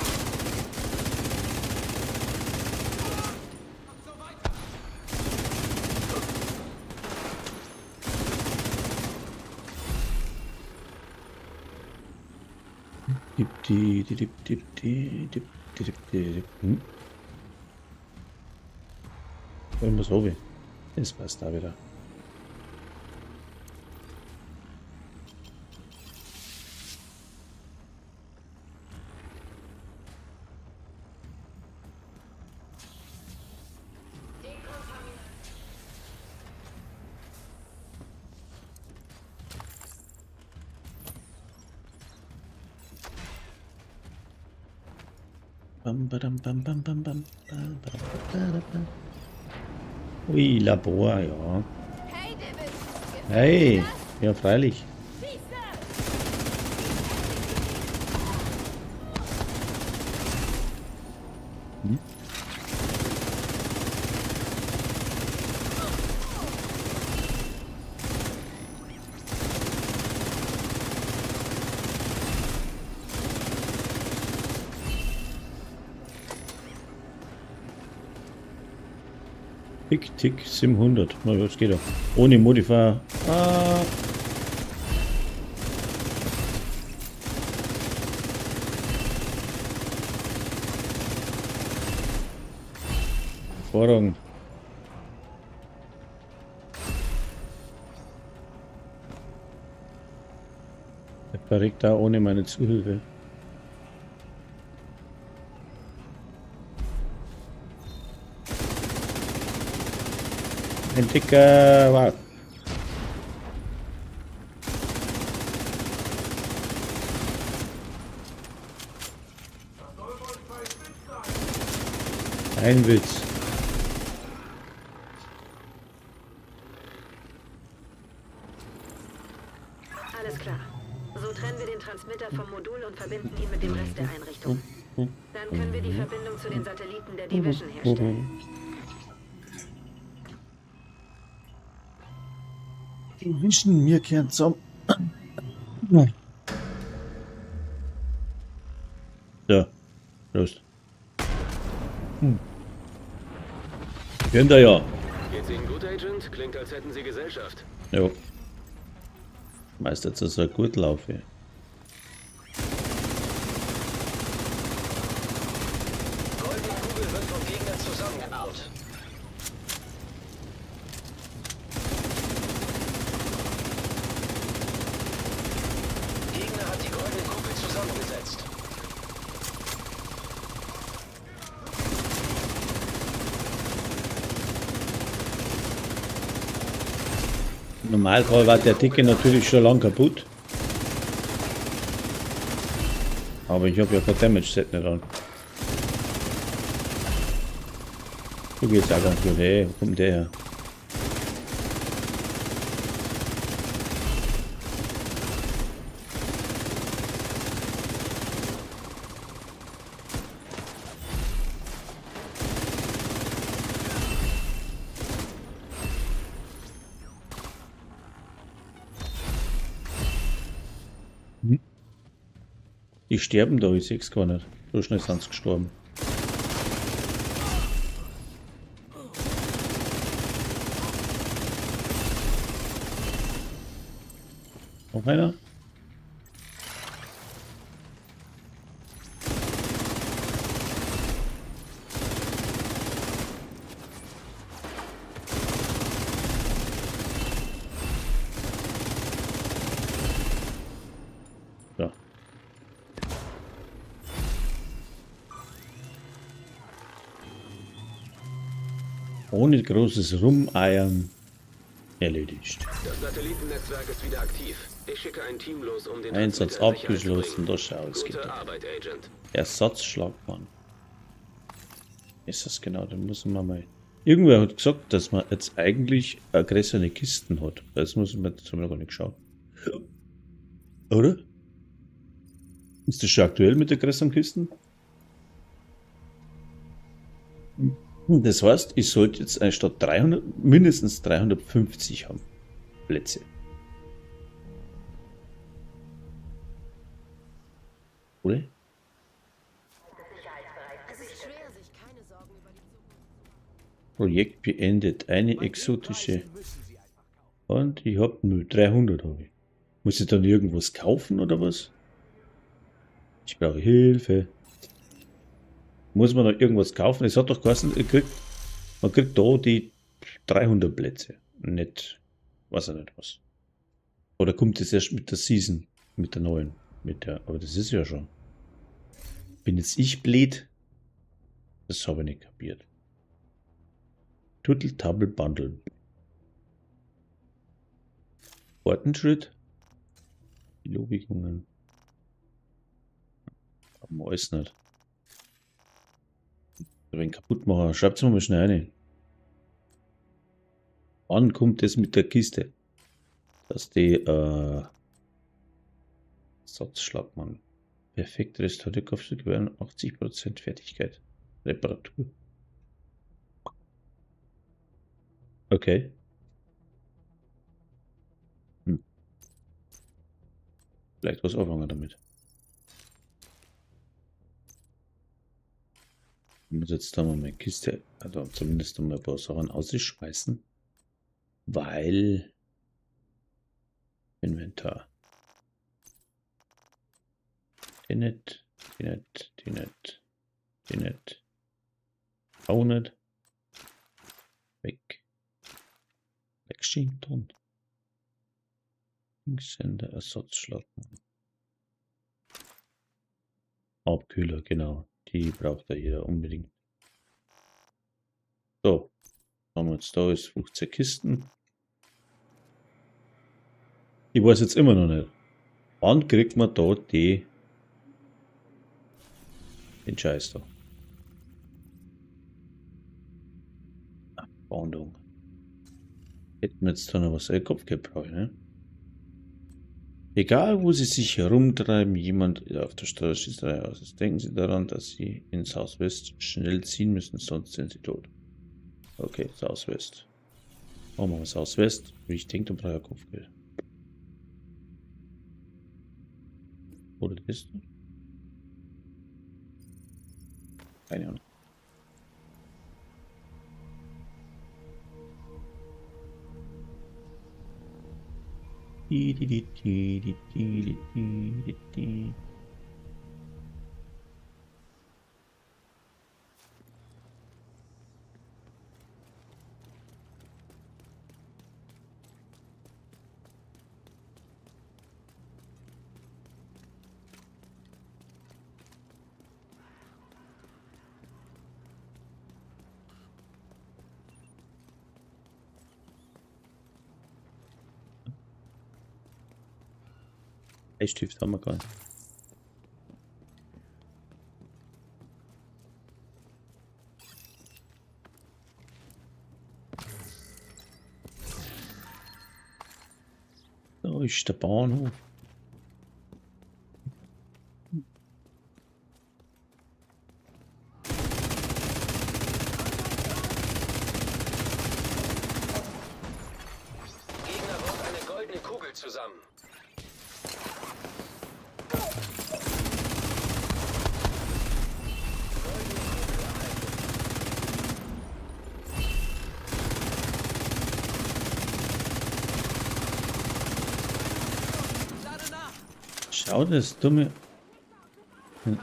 Und so weiter! Irgendwas habe ich. Das passt da wieder. Bam, badam, bam, bam, bam, bam, bam, bam, bam, bam. Ui, Labor, ja. Hey, David! Hey, ja, freilich. Tick, Tick, 700. Na ja, das geht doch. Ohne Modifier. Ah. Hervorragend. Der verreckt da ohne meine Zuhilfe. Ein dicker Wagen. Ein Witz. Alles klar. So trennen wir den Transmitter vom Modul und verbinden ihn mit dem Rest der Einrichtung. Dann können wir die Verbindung zu den Satelliten der Division herstellen. Die wünschen mir gern zum. So, los. Könnt ihr ja. Geht's Ihnen gut, Agent? Klingt, als hätten Sie Gesellschaft. Ja. Meist jetzt so gut laufe. Goldene Kugel wird vom Gegner zusammengebaut. Gegner hat die goldene Kugel zusammengesetzt. Im Normalfall war der Dicke natürlich schon lang kaputt. Aber ich habe ja kein Damage-Set nicht an. So geht's auch ganz gut. Hey, wo kommt der her? Die sterben da, ich seh's gar nicht. So schnell sind sie gestorben. Noch einer? So. Ohne großes Rumeiern erledigt. Das Satellitennetzwerk ist wieder aktiv. Ich schicke ein Team los, um den Einsatz Transmitter in Sicherheit zu abgeschlossen, bringen. das schaut es Gute geht. Arbeit, Agent. Ersatzschlagmann. Ist das genau, dann müssen wir mal. Irgendwer hat gesagt, dass man jetzt eigentlich aggressivne Kisten hat. Das muss man jetzt haben wir noch gar nicht geschaut. Oder? Ist das schon aktuell mit aggressiven Kisten? Das heißt, ich sollte jetzt anstatt 300 mindestens 350 haben. Plätze. Oder? Es ist schwer, sich keine Sorgen über die Zukunft Projekt beendet. Eine exotische. Und ich habe nur 300 habe ich. Muss ich dann irgendwas kaufen oder was? Ich brauche Hilfe. Muss man noch irgendwas kaufen? Es hat doch geheißen, man kriegt da die 300 Plätze. Nicht, weiß ich nicht was. Oder kommt das erst mit der Season? Mit der neuen? Aber das ist ja schon. Bin jetzt ich blöd? Das habe ich nicht kapiert. Total Table Bundle. Ortenschritt. Die Lobigungen. Haben wir alles nicht. Wenn kaputt machen, schreibt es mir mal schnell rein. Wann kommt das mit der Kiste? Dass die Satzschlagmann. Perfekt restauriert Kopfstück werden 80% Fertigkeit. Reparatur. Okay. Vielleicht was anfangen damit. Ich muss jetzt da mal meine Kiste, also zumindest mal ein paar Sachen ausschmeißen, weil Inventar. Die nicht. Auch nicht. Weg. Wegschinken. Linkshänder, Ersatzschlagmann. Abkühler, genau. Die braucht ja jeder unbedingt. So. Haben wir jetzt da ist 15 Kisten. Ich weiß jetzt immer noch nicht. Wann kriegt man da den Scheiß da? Abfahndung. Hätten wir jetzt da noch was Kopf gebraucht, ne? Egal, wo Sie sich herumtreiben, jemand auf der Straße schießt aus. Denken Sie daran, dass Sie in Southwest schnell ziehen müssen, sonst sind Sie tot. Okay, Southwest. Machen wir Southwest. Wie ich denke, da brauche ich Kopfgeld. Oder das? Keine Ahnung. Stift haben wir gar nicht. Da ist der Bahnhof. Gegner baut eine goldene Kugel zusammen. Schau das dumme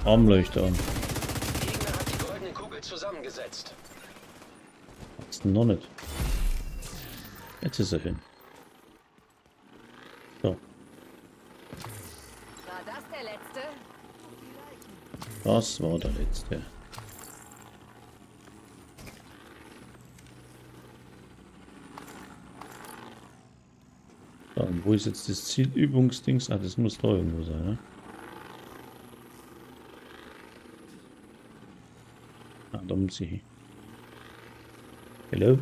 Armleuchter an. Gegner hat die goldene Kugel zusammengesetzt. Ist noch nicht. Jetzt ist er hin. So, War das der letzte? das war der letzte. So, und wo ist jetzt das Zielübungsdings? Ah, das muss da irgendwo sein, ne? Ah, da muss ich hin. Hello?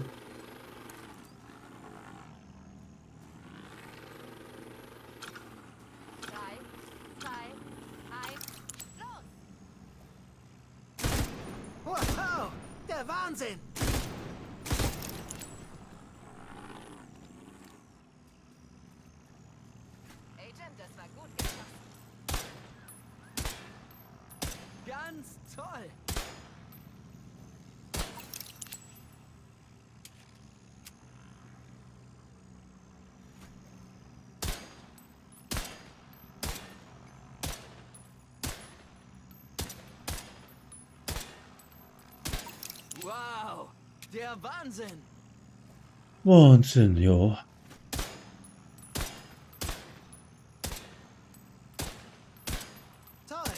Drei, zwei, eins, los! Wow, der Wahnsinn! Agent, das war gut gemacht. Ganz toll! Wow, der Wahnsinn! Wahnsinn, ja. Toll!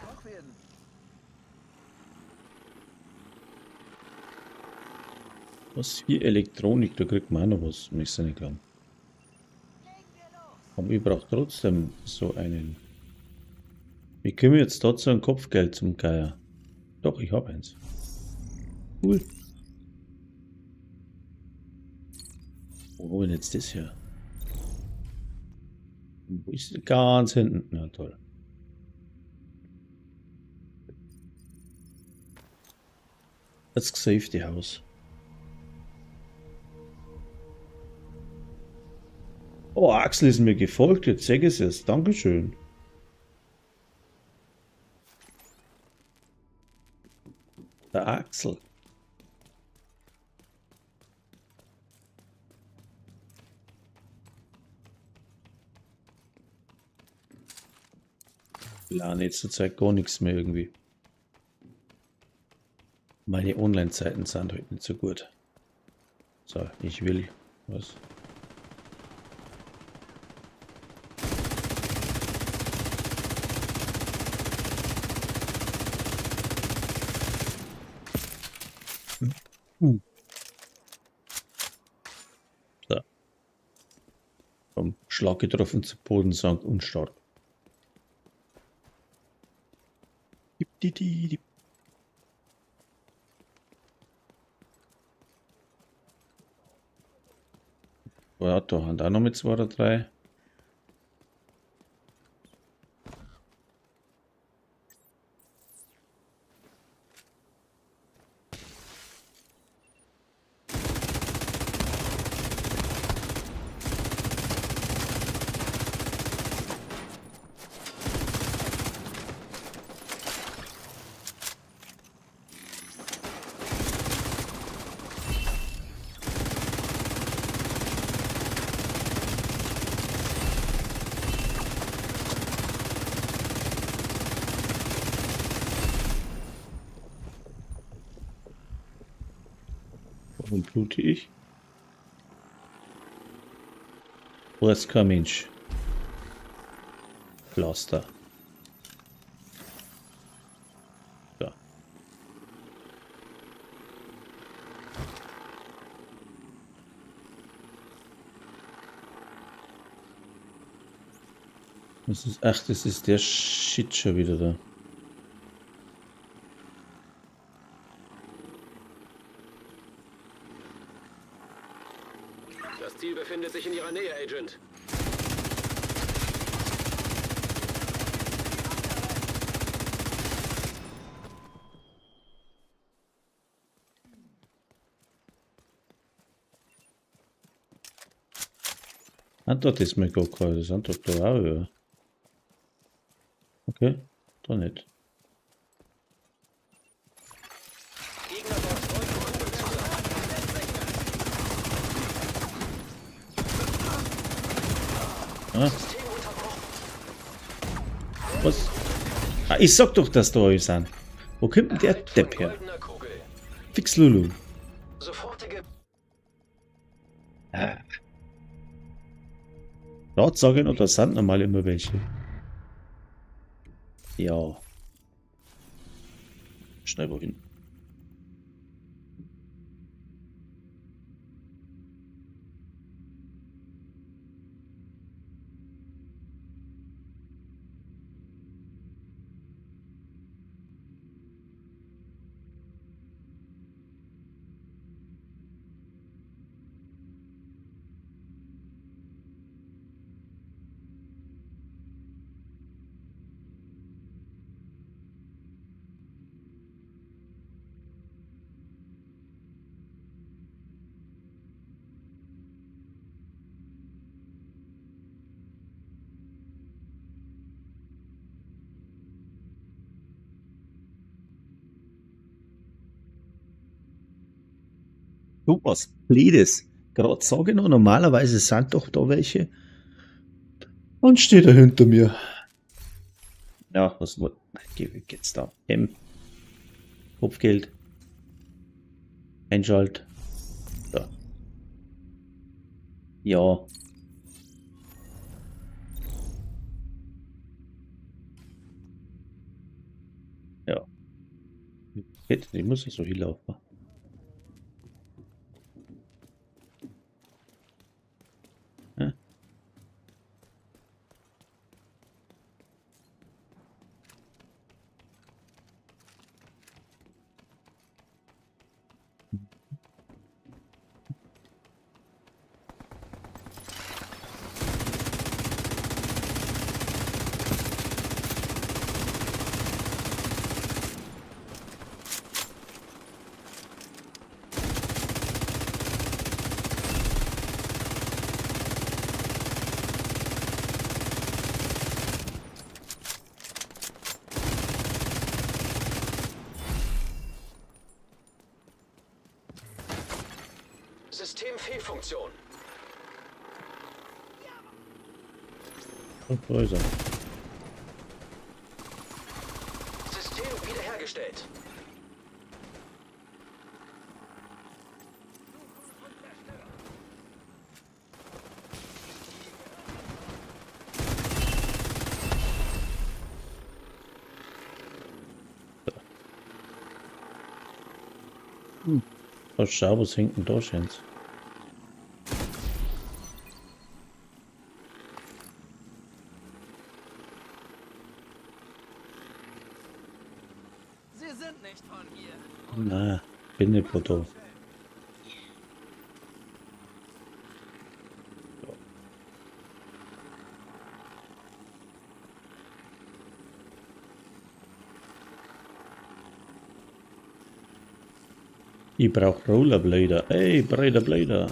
Koch werden. Was hier Elektronik, da kriegt man auch noch was, muss ich nicht glauben. Aber ich brauche trotzdem so einen. Wie komme ich jetzt dazu ein Kopfgeld zum Geier? Doch, ich habe eins. Cool. Wo habe ich denn jetzt das her? Wo ist das? Ganz hinten? Na toll. Das Safety House. Oh, Axel ist mir gefolgt, jetzt sag ich es. Dankeschön. Der Axel. Ja, nicht zur Zeit gar nichts mehr irgendwie. Meine Online-Zeiten sind heute nicht so gut. So, ich will was. So. Vom Schlag getroffen zu Boden sank unstark. Ja, da haben auch noch mit 2 oder 3. Warum blute ich? Wo ist kein Mensch? Pflaster. Ja. Das ist, ach, das ist der Shit schon wieder da. Das Ziel befindet sich in Ihrer Nähe, Agent. Ah, dort ist mein Gokar, das sind doch da auch höher. Okay, da nicht. Gegner dort Goldkugel zusammen. Ah, System unterbrochen. was? Ah, ich sag doch, dass da euch sind. Wo kommt denn der Erhalt von Depp her? goldener Kugel. Fix Lulu. Sofortige Laut sagen oder sind normal immer welche. Ja. Schnell wohin. Du, was Blödes. Gerade sage ich noch, normalerweise sind doch da welche. Und steht er hinter mir. Ja, was wird. Geh weg jetzt da. M. Kopfgeld. Einschalt. So. Ja. Ja. Ich muss ja so hinlaufen. Ja. Systemfehlfunktion. Und Häuser. System wiederhergestellt. Oh, schau, was hängt denn da, Jens? Sie sind nicht von hier. Na, bin nicht mehr da. Ich brauch Rollerblader. Ey, breiter Blader.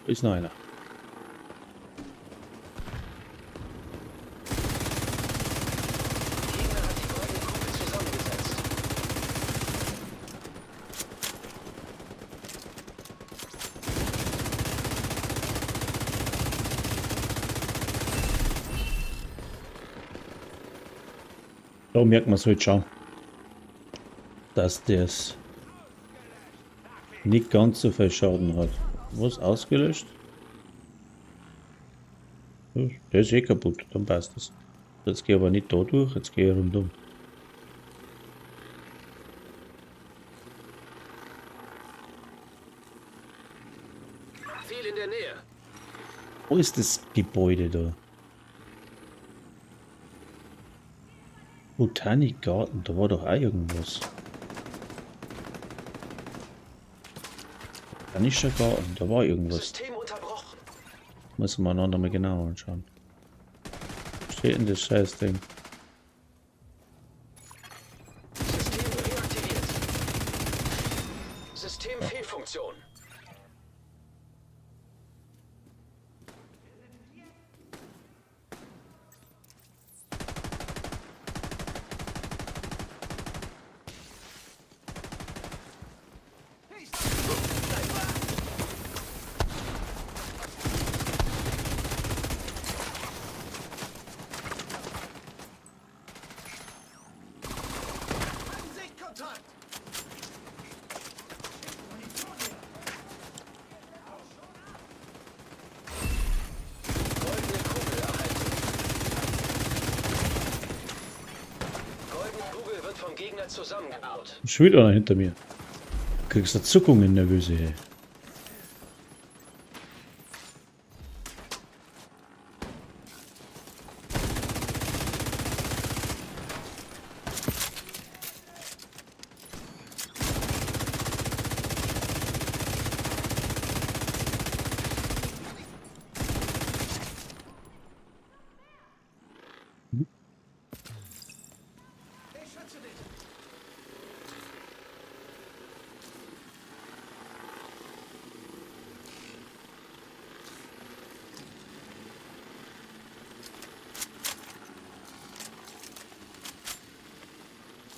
Ist noch einer. Gegner hat die goldene Kugel zusammengesetzt. Da merkt man es halt schon, dass das nicht ganz so viel Schaden hat. Was, ausgelöscht? Ja, der ist eh kaputt, dann passt das. Jetzt gehe ich aber nicht da durch, jetzt gehe ich rundum. Ziel in der Nähe. Wo ist das Gebäude da? Botanikgarten, da war doch auch irgendwas. Botanischer Garten, da war irgendwas. System unterbrochen. Müssen wir einander mal genauer anschauen. Was steht denn das Scheißding? System reaktiviert. Systemfehlfunktion. Sichtkontakt! Goldene Kugel erhalten. Goldene Kugel wird vom Gegner zusammengebaut. Schon wieder einer hinter mir. Kriegst du Zuckungen nervöse, ey. Ich schütze dich!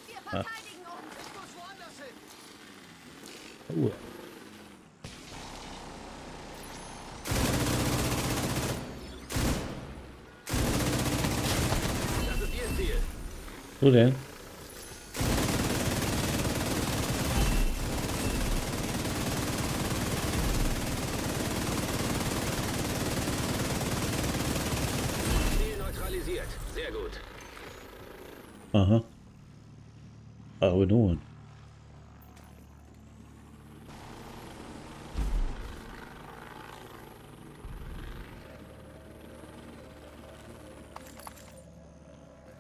Wir verteidigen uns. Ich muss woanders hin! Oh. Das ist Ihr Ziel. Wo denn? Ziel neutralisiert. Sehr gut. Aha. Aber nur.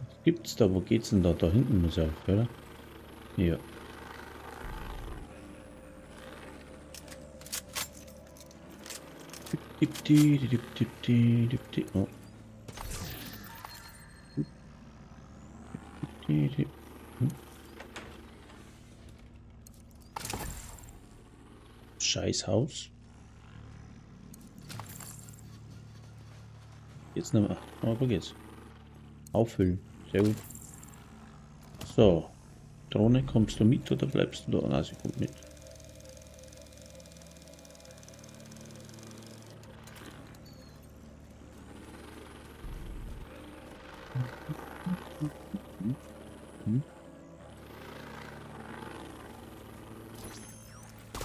Was gibt's da? Wo geht's denn da? Da hinten muss er auf, oder? Ja. Oh. Scheiß Haus. Jetzt nicht mehr. Aber geht's. Auffüllen. Sehr gut. So. Drohne, kommst du mit oder bleibst du da? Nein, sie kommt mit.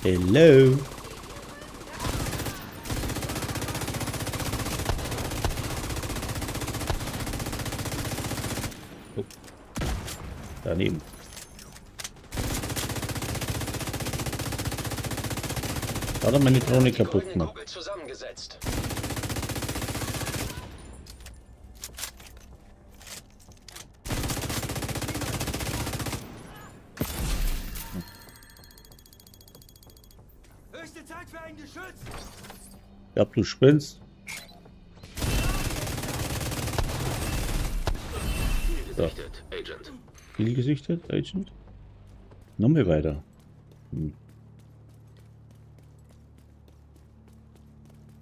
Hello. Daneben. Hat er meine Drohne Die kaputt goldene gemacht. Kugel zusammengesetzt. Höchste Zeit für ein Geschütz! Ja, du spinnst. Gesichtet, Agent. Viel gesichtet, Agent? Nochmal weiter.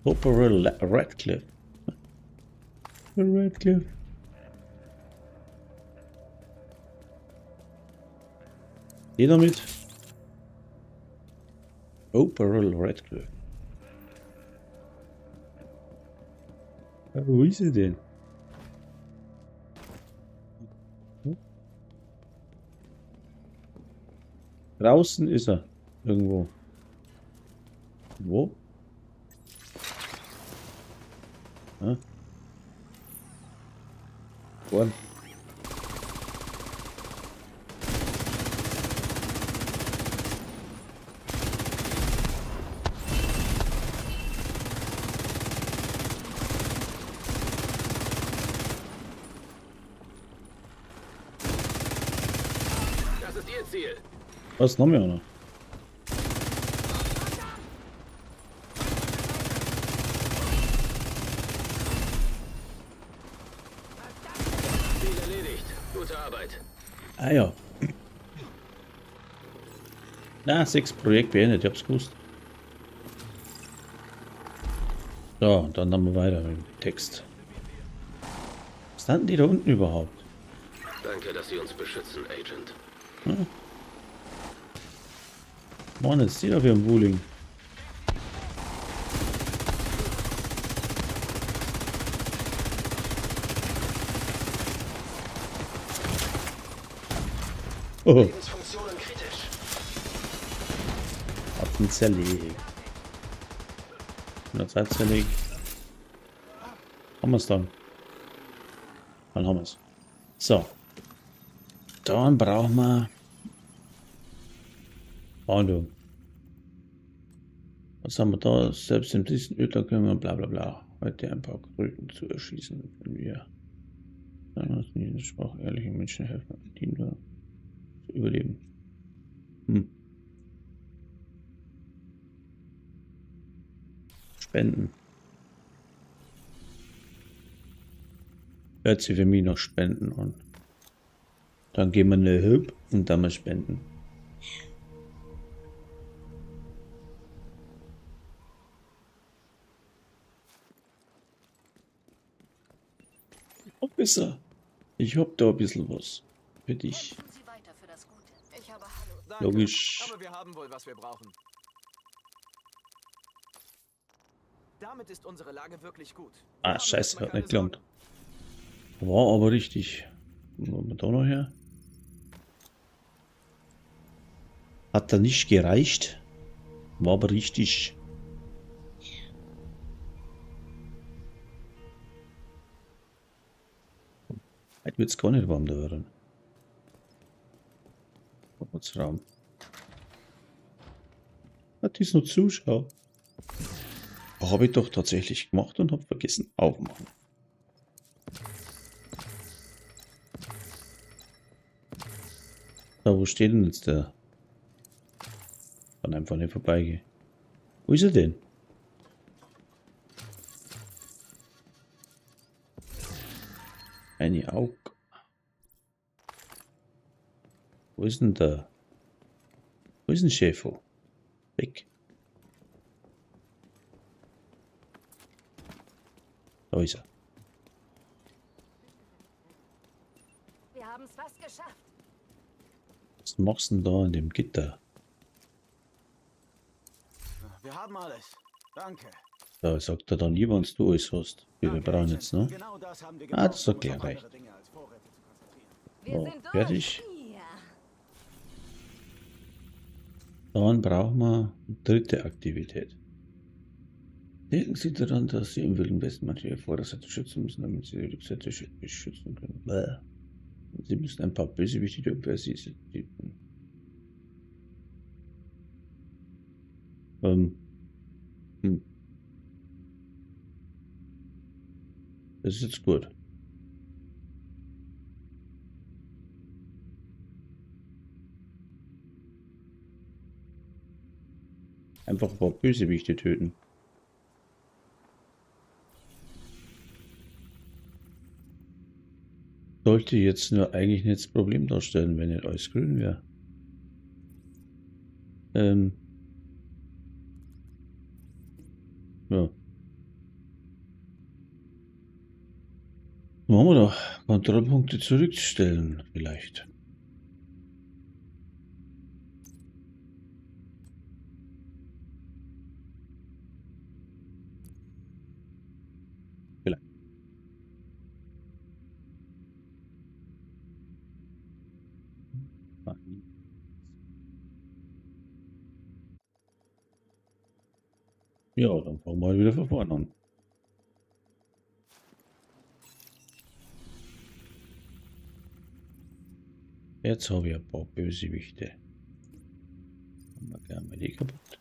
Corporal Radcliffe. Radcliffe. Jeder mit? Corporal Radcliffe. Wo ist er denn? Draußen ist er. Irgendwo. Wo? Ah. Vorn. Das ist Ihr Ziel. Was, noch mehr einer? Ziel erledigt. Gute Arbeit. Ah ja. Na, 6 Projekt beendet, ich hab's gewusst. So, dann haben wir weiter mit dem Text. Was standen die da unten überhaupt? Danke, dass Sie uns beschützen, Agent. Mann, jetzt sieht er wie ein Wuling. Oh, Lebensfunktionen kritisch. hat ihn zerlegt. 102 zerlegt. Haben wir es dann? Dann haben wir es. So. Dann brauchen wir Fahndung. Was haben wir da? Selbst im diesen Öter können wir bla bla bla. Heute ein paar Kröten zu erschießen. Wenn wir in der Sprache ehrliche Menschen helfen, die nur zu überleben. Spenden. Hört sie für mich noch spenden und dann gehen wir eine Hüb und dann mal spenden. Officer, ich hab da ein bisschen was für dich. Kämpfen Sie weiter für das Gute. Ich habe Hallo. Danke, Logisch. aber wir haben wohl, was wir brauchen. Damit ist unsere Lage wirklich gut. Wir Ah, haben scheiße, erstmal hat nicht keine gelangt. War aber richtig. Wo haben wir da noch her? Hat da nicht gereicht. War aber richtig. Heute wird es gar nicht warm da werden. Raum. Hat dies noch Zuschauer? Habe ich doch tatsächlich gemacht und habe vergessen aufmachen. Da, wo steht denn jetzt der? Kann einfach nicht vorbeigehen. Wo ist er denn? Eine Auge. Wo ist denn der? Wo ist denn Schäfer? Weg. Da ist er. Wir haben es fast geschafft. Was machst du denn da an dem Gitter? Wir haben alles. Danke. Da sagt er dann nie, wenn du alles hast. Wir brauchen jetzt, ne? Genau das haben wir Ah, das ist um uns okay, auf reicht. andere Dinge als Vorräte zu konzentrieren. Wir So, sind durch. fertig. Ja. Dann brauchen wir eine dritte Aktivität. Denken Sie daran, dass Sie im Wilden Westen manche Vorderseite schützen müssen, damit Sie die Rückseite schützen können. Bäh. Sie müssen ein paar Bösewichte töten. Das ist jetzt gut. Einfach ein paar Bösewichte töten. Sollte jetzt nur eigentlich nicht das Problem darstellen, wenn nicht alles grün wäre. Ja. Machen wir doch. Kontrollpunkte zurückstellen, vielleicht. Vielleicht. Ja, dann fangen wir mal wieder von vorne an. Jetzt habe ich ein paar Bösewichte. Machen wir gerne mal die kaputt.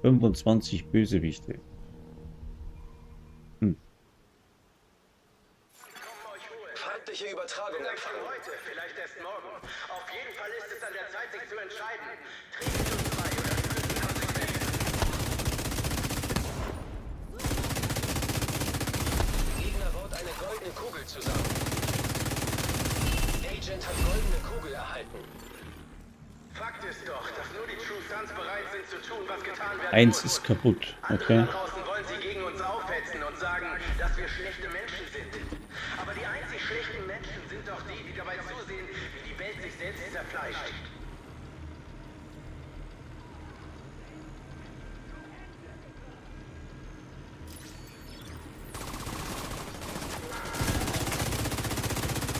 25 Bösewichte. Feindliche Übertragung empfangen. Heute, vielleicht erst morgen. Auf jeden Fall ist es an der Zeit, sich zu entscheiden. Treten Sie uns bei oder spüren Sie Konsequenzen. Gegner baut eine goldene Kugel zusammen. Agent hat goldene Kugel erhalten. Fakt ist doch, dass nur die True Sons bereit sind zu tun, was getan werden Eins muss. ist kaputt. Andere Okay. da draußen wollen sie gegen uns aufhetzen und sagen, dass wir schlechte Menschen sind. Aber die einzig schlechten Menschen sind doch die, die dabei zusehen, wie die Welt sich selbst zerfleischt.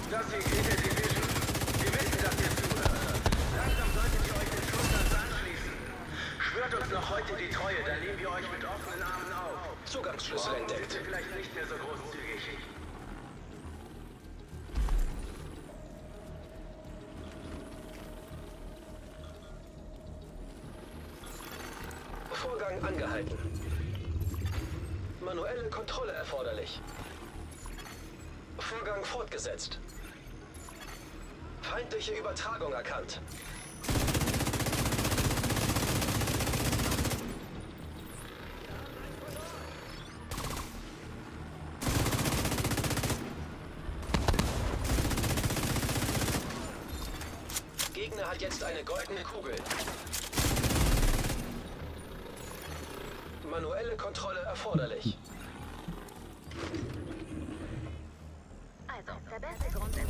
Das hier geht der Division. Wir wissen, dass ihr zuhört. Langsam solltet ihr euch den True Sons anschließen. Schwört uns noch heute die Treue, dann nehmen wir euch mit offenen Armen auf. Zugangsschlüssel Morgen sind entdeckt. wir vielleicht nicht mehr so großzügig. Vorgang angehalten. Manuelle Kontrolle erforderlich. Vorgang fortgesetzt. Feindliche Übertragung erkannt. Gegner hat jetzt eine goldene Kugel. Manuelle Kontrolle erforderlich. Also, der beste Grund ist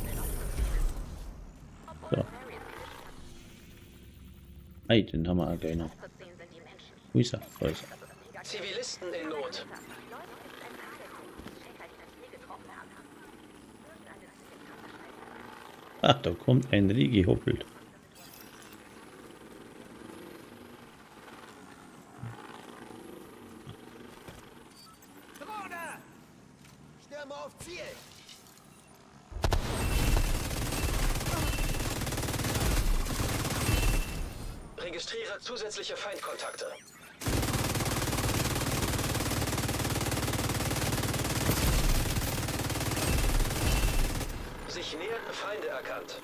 So. Ei, den haben wir auch gleich noch. Wo ist er? Da ist er. Zivilisten in Not. Ach, da kommt ein Rie gehoppelt. Drohne! Stürme auf Ziel! Registriere zusätzliche Feindkontakte. Sich nähernde Feinde erkannt.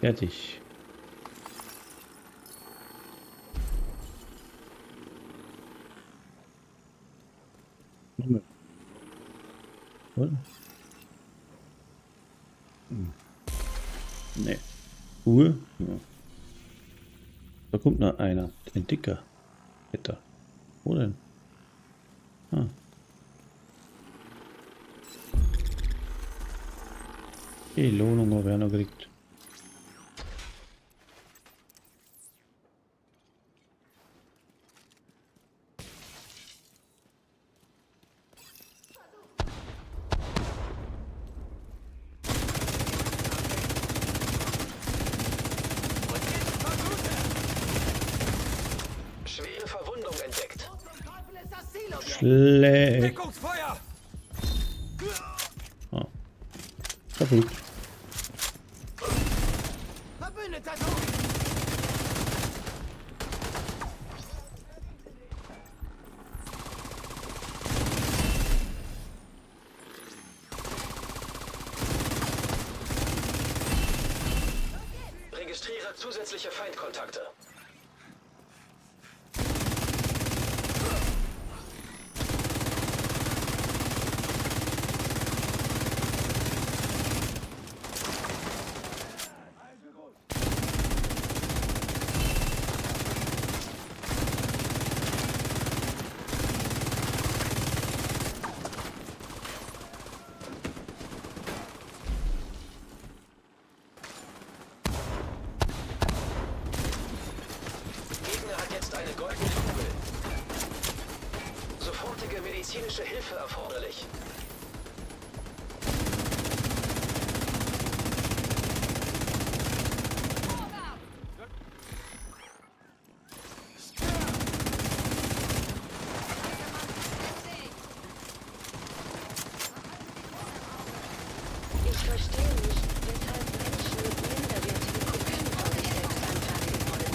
Fertig. Oder? Nee. Uhr? Ja. Da kommt noch einer. Ein dicker. Fetter. Wo denn? Ah. Die Lohnung habe ich noch gekriegt. Schwere Verwundung entdeckt. Schlecht. Deckungsfeuer! Ah. Kaputt. Verbündeter Registriere zusätzliche Feindkontakte. Gegner hat jetzt eine goldene Kugel. Sofortige medizinische Hilfe erforderlich. Ich verstehe nicht, weshalb Menschen mit minderwertigen Kopien von sich selbst anfertigen wollen.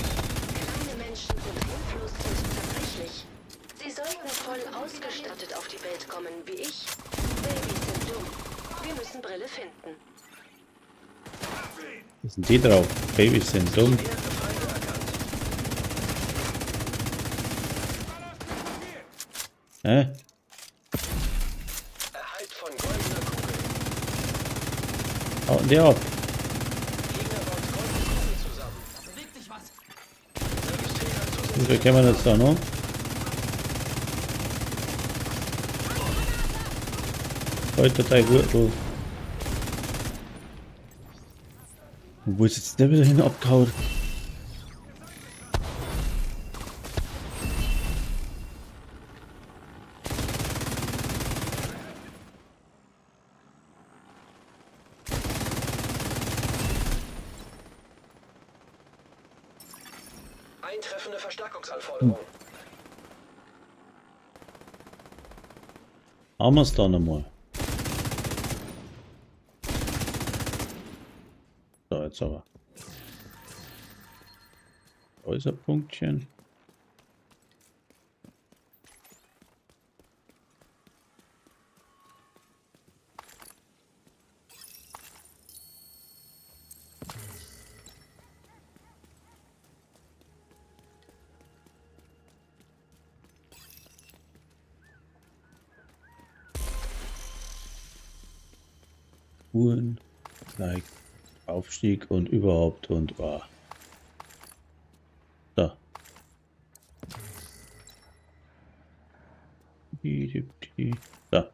Kleine Menschen sind hilflos und zerbrechlich. Sie sollten voll ausgestattet auf die Welt kommen, wie ich. Babys sind dumm. Wir müssen Brille finden. Was sind die drauf? Babys sind dumm. Mehrere Feinde erkannt. Hä? Erhalt von goldener Kugel. Hauen die ab. Gegner baut goldene Kugel zusammen. Bewegt sich was! Registriere Wie zusätzliche viel können wir jetzt da noch? Heute der Gürtel. Wo ist jetzt der wieder hin abgehauen? Eintreffende Verstärkungsanforderung. Haben wir es da nochmal. So, jetzt aber. Häuserpunktchen. Uhren, like, Aufstieg und überhaupt und war. Da. Da.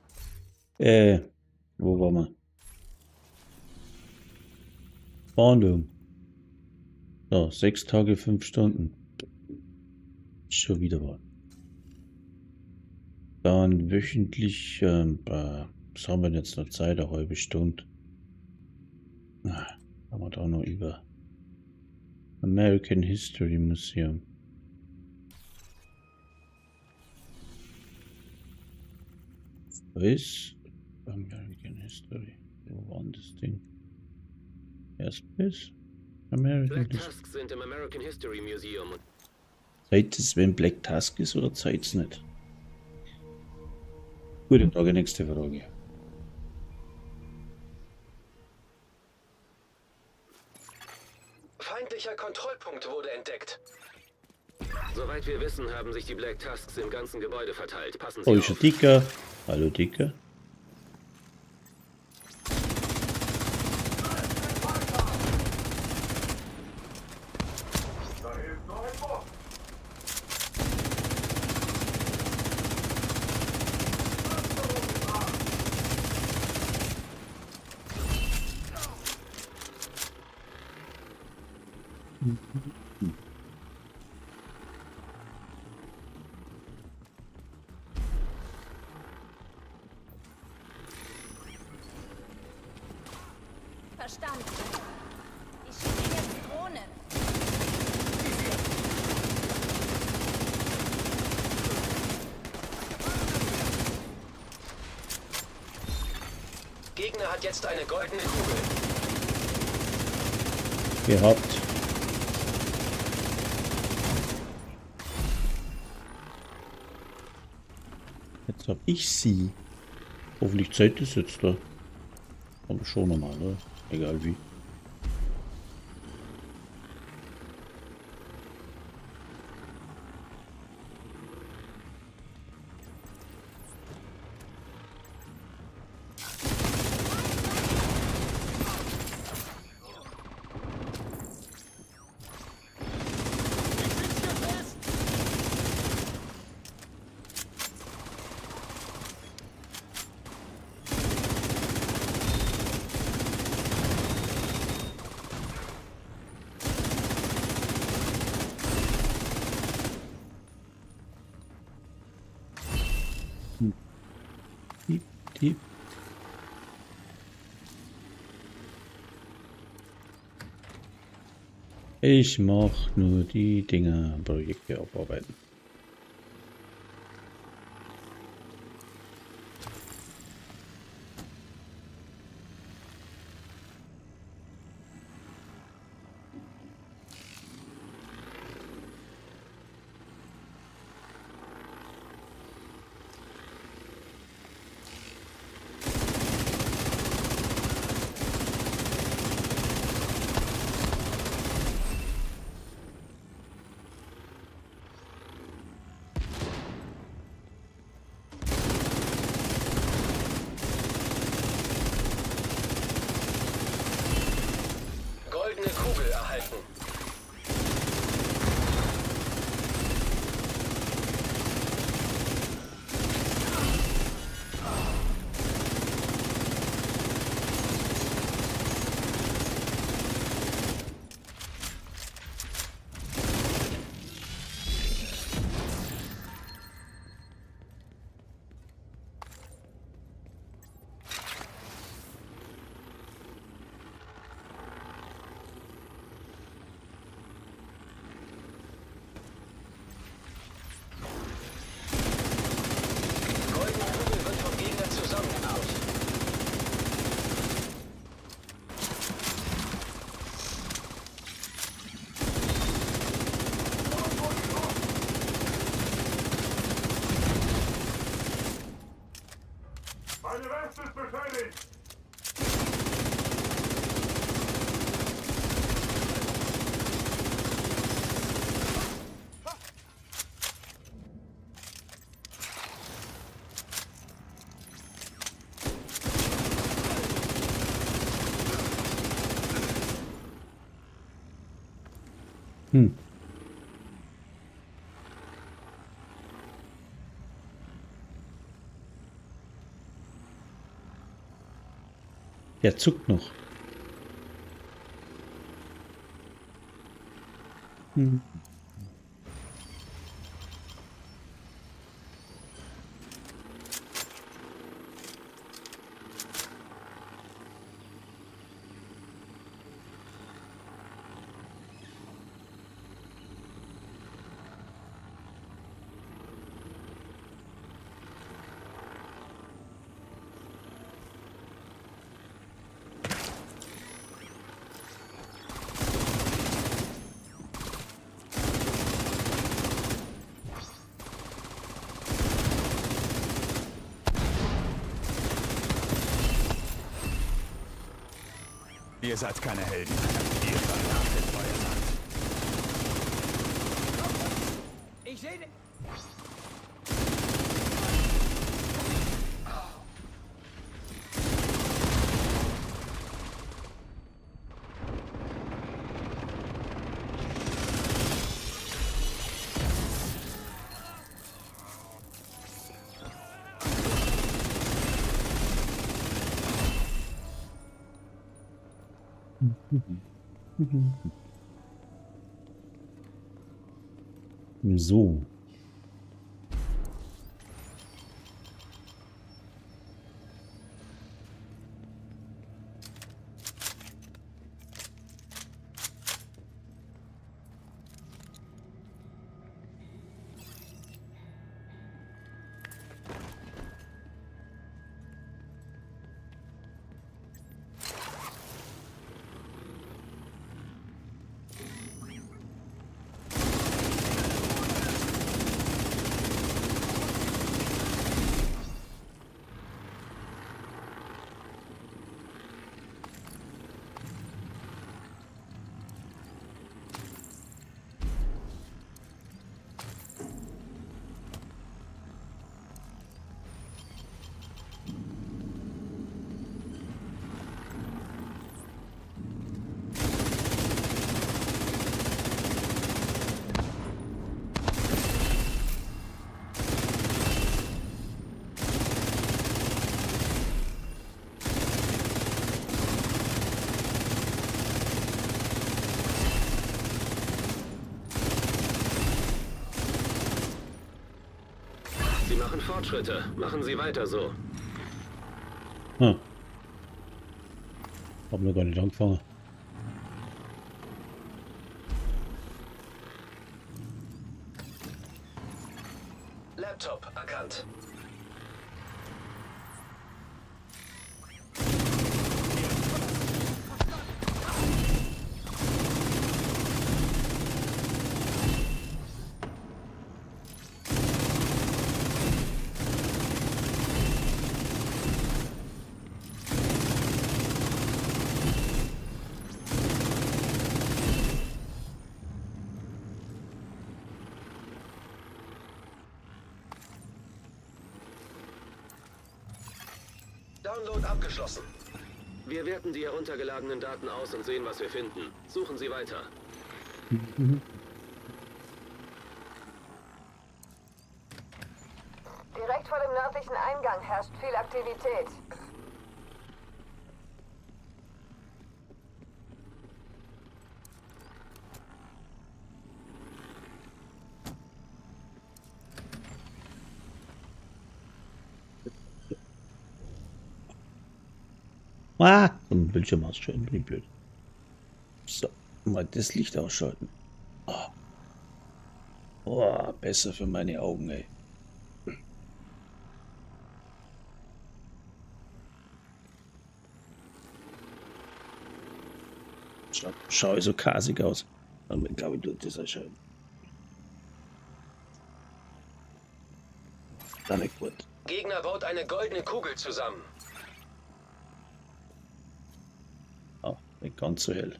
Wo waren wir? Fahndung. So, 6 Tage, 5 Stunden. Schon wieder was. Dann wöchentlich, was haben wir denn jetzt noch Zeit? Eine halbe Stunde. Haben wir da noch über American History Museum. Was? American History. Wo war denn das Ding? Erstbiss? American Black History. Tusks sind im American History Museum. Zeigt es, wenn Black Tusk ist oder zeigt es nicht? Gute Frage, nächste Frage. Feindlicher Kontrollpunkt wurde entdeckt. Soweit wir wissen, haben sich die Black Tusks im ganzen Gebäude verteilt. Passen Sie Oh, auf. ist ein Dicker. Hallo, Dicker. Verstanden. Ich schicke jetzt Drohnen. Gegner hat jetzt eine goldene Kugel. Gehabt. Jetzt hab ich sie. Hoffentlich zählt das jetzt da. Aber schon nochmal, ne? Egal wie. Piep, piep. Ich mach nur die Dinger, Projekte abarbeiten. Goldene Kugel erhalten. Goldene Kugel wird vom Gegner zusammengebaut. Meine Weste ist beschädigt! Hm. Der zuckt noch. Hm. Ihr seid keine Helden. Ihr verlatet euer Land. Ich sehe den. So. Sie machen Fortschritte. Machen Sie weiter so. Hm. Hab mir gar nicht angefangen. Laptop erkannt. Download abgeschlossen. Wir werten die heruntergeladenen Daten aus und sehen, was wir finden. Suchen Sie weiter. Direkt vor dem nördlichen Eingang herrscht viel Aktivität. Ah, am Bildschirm ausschalten, bin ich blöd. So, mal das Licht ausschalten. Oh. Oh, besser für meine Augen, ey. Schau ich so kasig aus. Dann glaube ich, tut das erscheinen. Dann nicht gut. Gegner baut eine goldene Kugel zusammen. Oh, nicht ganz so hell.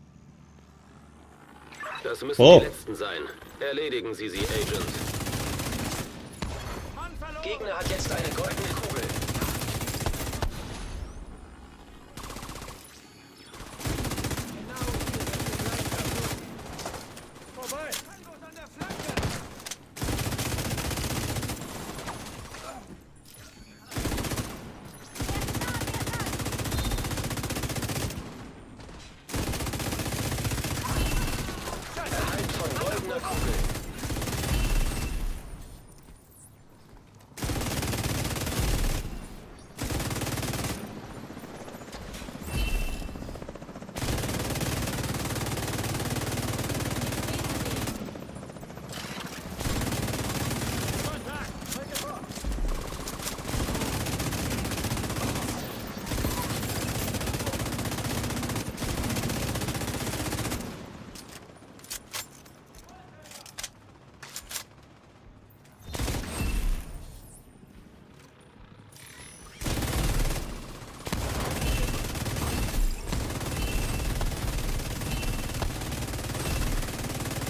Das müssen Oh. die letzten sein. Erledigen Sie sie, Agent. Gegner hat jetzt eine goldene Kugel. Erhalt von goldener Kugel.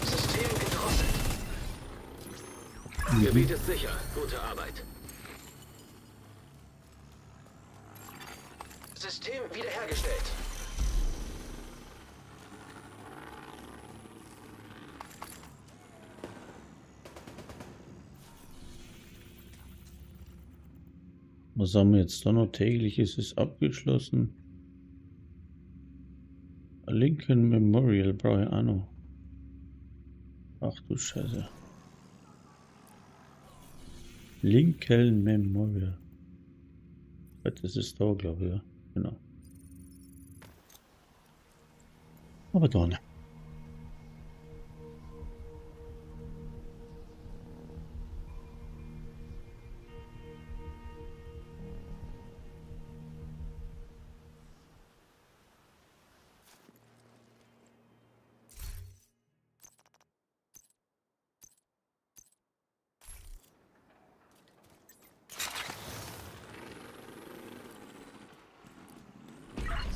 System gedrosselt. Gebiet ist sicher. Gute Arbeit. System wiederhergestellt. Was haben wir jetzt da noch? Täglich ist es abgeschlossen. Lincoln Memorial brauche ich auch noch. Ach du Scheiße. Lincoln Memorial. Das ist da, glaube ich, ja. Genau. Aber da nicht.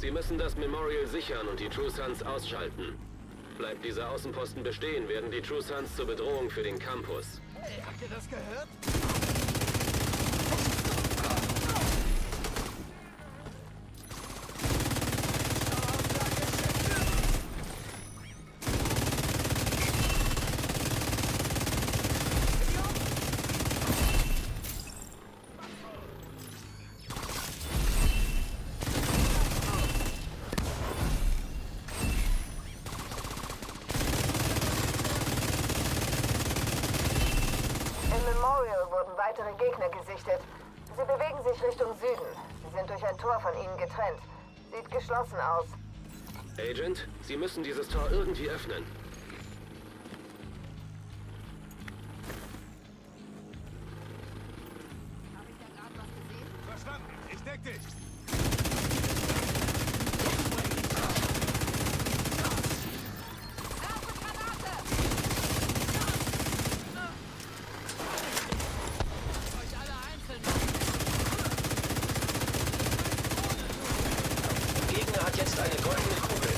Sie müssen das Memorial sichern und die True Sons ausschalten. Bleibt dieser Außenposten bestehen, werden die True Sons zur Bedrohung für den Campus. Hey, habt ihr das gehört? Im Memorial wurden weitere Gegner gesichtet. Sie bewegen sich Richtung Süden. Sie sind durch ein Tor von ihnen getrennt. Sieht geschlossen aus. Agent, Sie müssen dieses Tor irgendwie öffnen. Verstanden. Ich deck dich. Gegner hat jetzt eine goldene Kugel.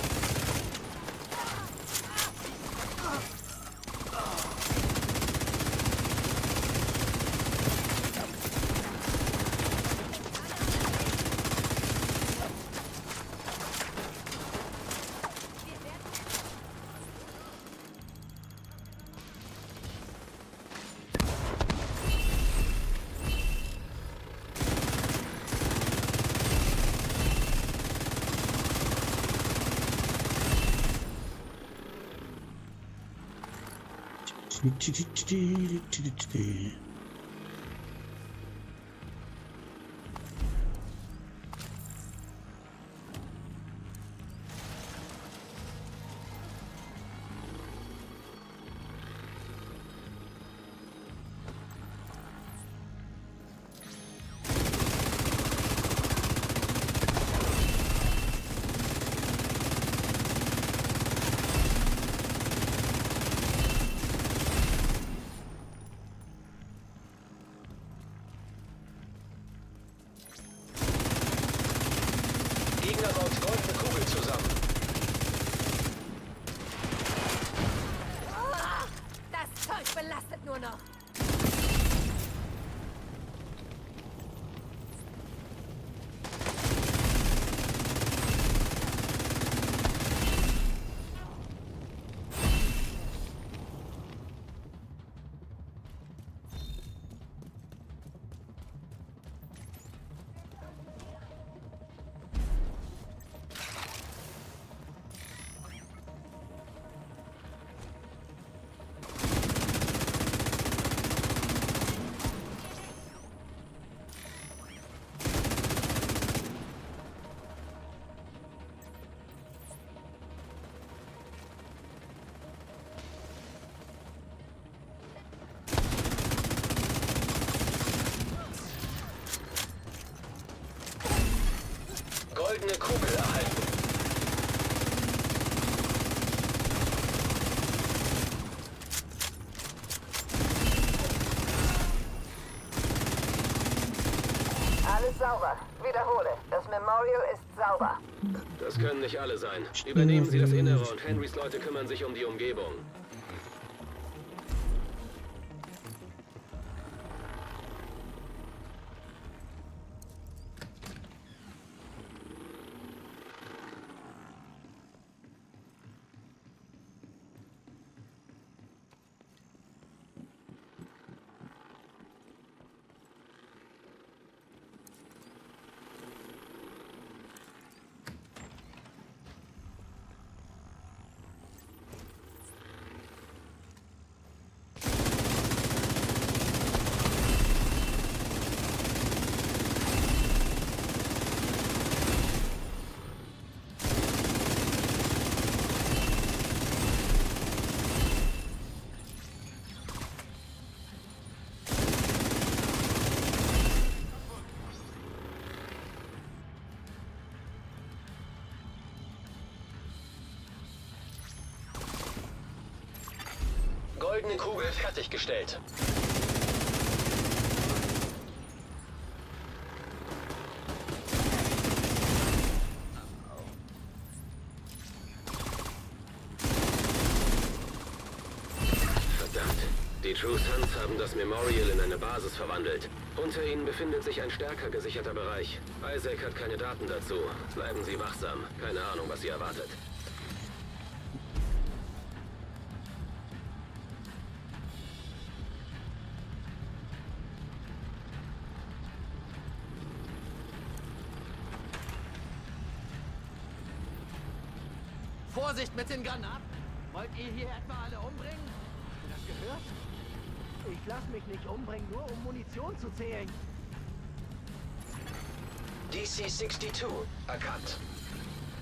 Gegner baut goldene Kugel zusammen. Das Zeug belastet nur noch. Goldene Kugel erhalten. Alles sauber. Wiederhole. Das Memorial ist sauber. Das können nicht alle sein. Übernehmen Sie das Innere und Henrys Leute kümmern sich um die Umgebung. Goldene Kugel fertiggestellt. Verdammt. Die True Sons haben das Memorial in eine Basis verwandelt. Unter ihnen befindet sich ein stärker gesicherter Bereich. Isaac hat keine Daten dazu. Bleiben Sie wachsam. Keine Ahnung, was Sie erwartet. Vorsicht mit den Granaten! Wollt ihr hier etwa alle umbringen? Habt ihr das gehört? Ich lass mich nicht umbringen, nur um Munition zu zählen. DC-62 erkannt.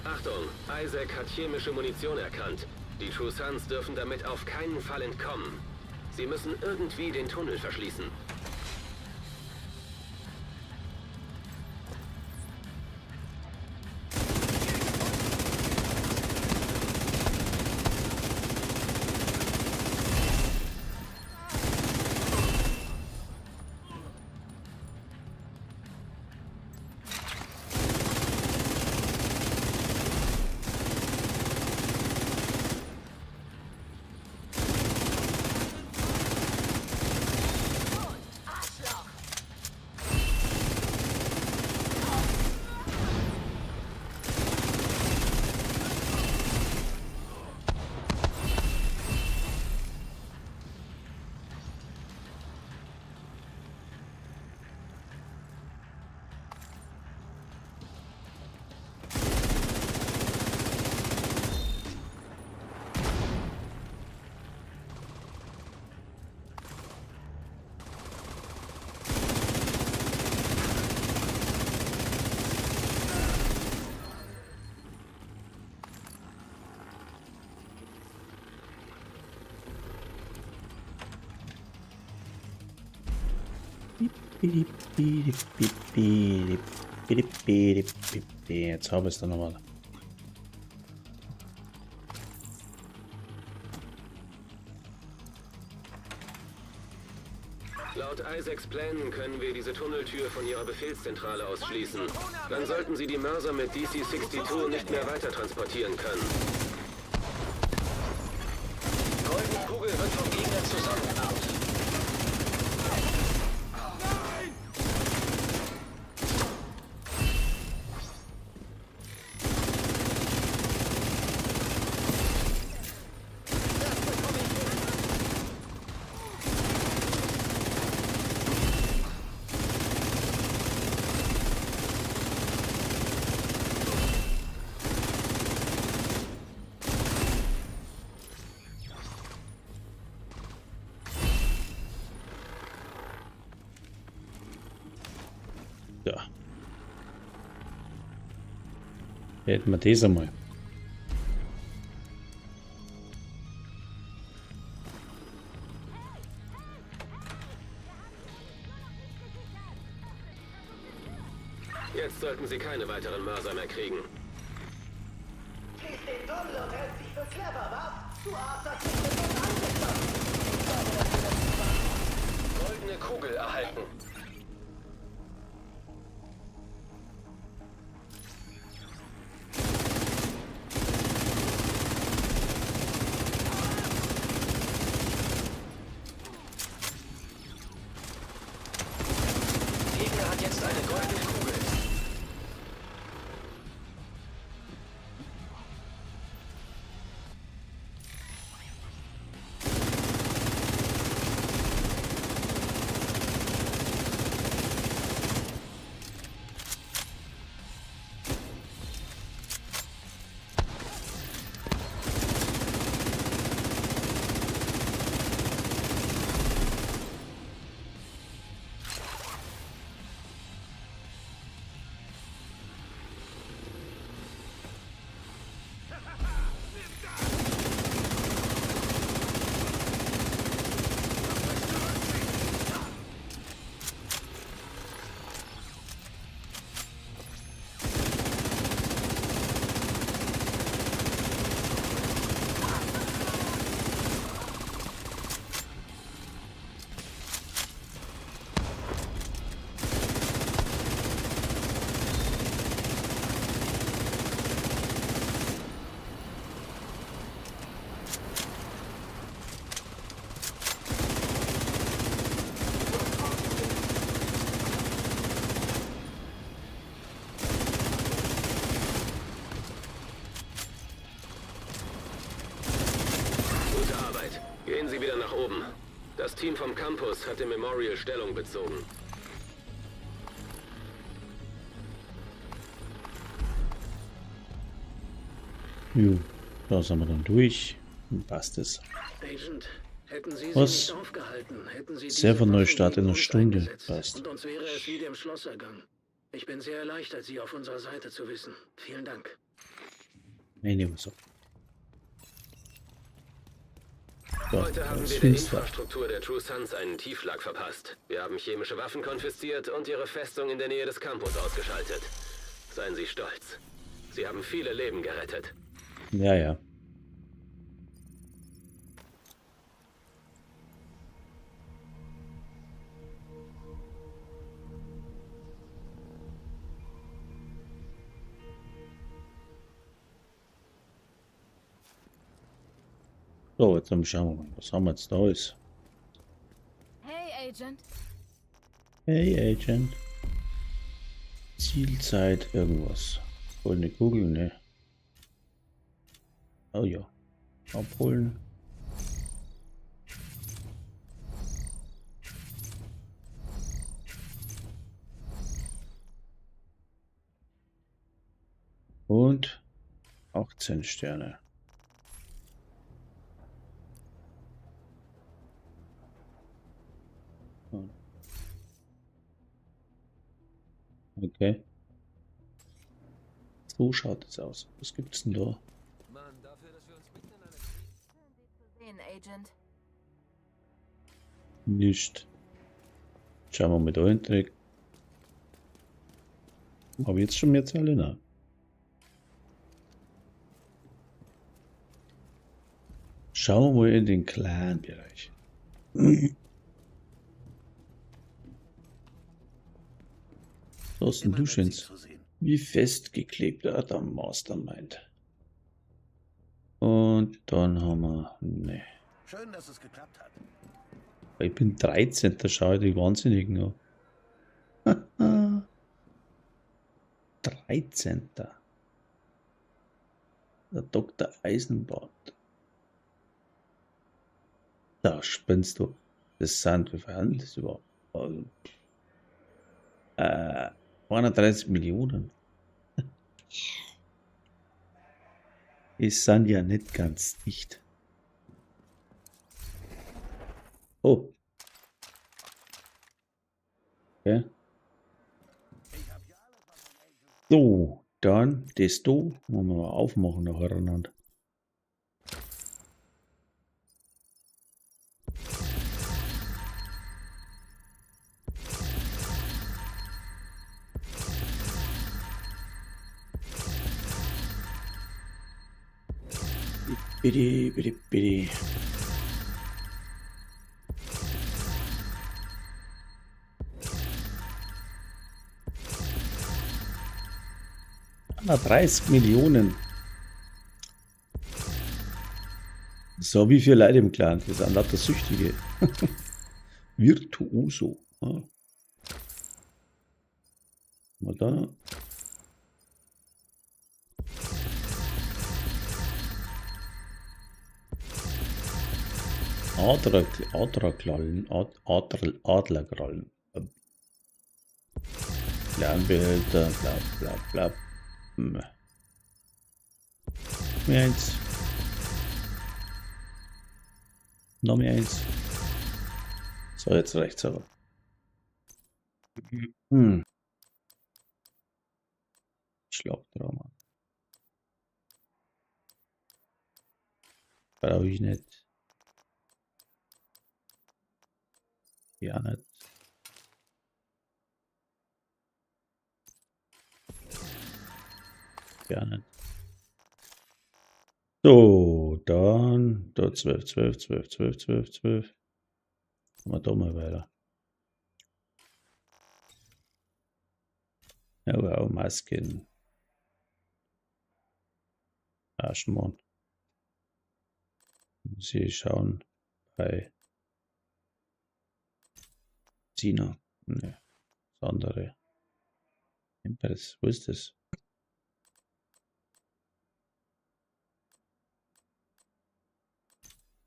Achtung, Isaac hat chemische Munition erkannt. Die True Sons dürfen damit auf keinen Fall entkommen. Sie müssen irgendwie den Tunnel verschließen. Jetzt habe ich es dann nochmal. Laut Isaacs Plänen können wir diese Tunneltür von ihrer Befehlszentrale aus schließen. Dann sollten sie die Mörser mit DC-62 nicht mehr weiter transportieren können. Goldene Kugel wird vom Gegner zusammengebaut. Ja. Hätten wir das einmal. Jetzt sollten sie keine weiteren Mörser mehr kriegen. Schließ den Tunnel und hält sich für clever, was? Du hast das nicht mit uns angefangen. Ich glaube, dass wir das nicht machen. Goldene Kugel erhalten. Gegner hat jetzt eine goldene Kugel. Gehen Sie wieder nach oben. Das Team vom Campus hat im Memorial Stellung bezogen. Jo, da sind wir dann durch. Passt es. Agent, Hätten Sie sie Was? nicht aufgehalten, hätten Sie diese Serverneustart Waffen in einer gegen uns Stunde. eingesetzt. Passt. Und uns wäre es wie dem Schloss ergangen. Ich bin sehr erleichtert, Sie auf unserer Seite zu wissen. Vielen Dank. Nee, nehmen wir so. So, Heute haben das wir der Fenster. Infrastruktur der True Sons einen Tiefschlag verpasst. Wir haben chemische Waffen konfisziert und ihre Festung in der Nähe des Campus ausgeschaltet. Seien Sie stolz. Sie haben viele Leben gerettet. Ja, ja. So, jetzt schauen wir mal, was haben wir jetzt da alles. Hey, Agent. Hey, Agent. Zielzeit, irgendwas. Goldene Kugel, ne? Oh ja. Abholen. Und 18 Sterne. Okay. So schaut es aus. Was gibt's denn da? Mann, dafür, dass wir uns mitten in einer Schön, Sie zu sehen, Agent. Nicht. Schauen wir mal da hinten. Habe ich jetzt schon mehr Zahlen? Nein. Schauen wir mal in den kleinen Bereich. Was ist denn du schönst? Wie festgeklebt Adam Mastermind. Und dann haben wir. Ne. Schön, dass es geklappt hat. Ich bin 13. Da schaue ich die Wahnsinnigen an. 13. Der Dr. Eisenbart. Da spinnst du. Das sind, wie viel handelt das überhaupt? 31 Millionen. Es sind ja nicht ganz dicht. Oh. Okay. So, dann das da. Wollen wir mal aufmachen nacheinander. Bitte, bitte, bitte. Ah, 30 Millionen. So, wie viele Leute im Clan? Das sind lauter Süchtige. Virtuoso. Ah. Mal da. Adlerkrallen. Lernbehälter, bla bla bla. Mehr eins. Noch mehr eins. So, jetzt reicht's aber. Schlagdrama. Brauche ich nicht. Ja, nicht. Ja, nicht. So, dann da 12. Machen wir da mal weiter. Ja, wow, Masken. Aschenmann. Muss ich schauen bei Sina. Ne, das andere. Impress, wo ist das?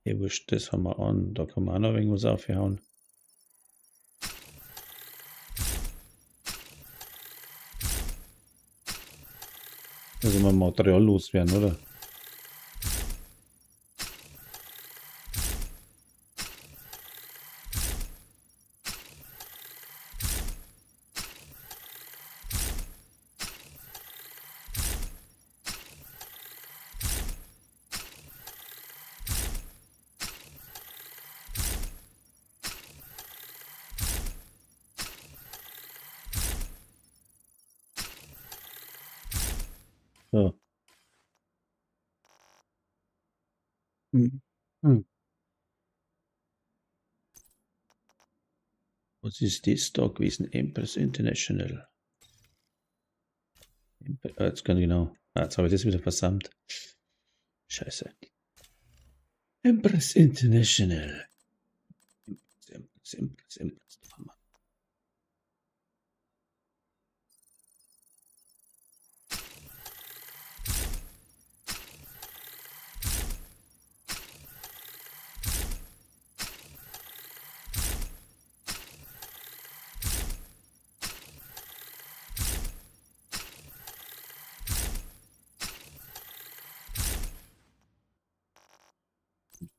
Ja, wurscht, das haben wir an. Da kann man auch noch irgendwas aufhauen. Also mal Material loswerden, oder? So. Hm. Was ist das da gewesen? Empress International. Jetzt kann ich genau. Jetzt habe ich das wieder versammelt. Scheiße. Empress International. Empress.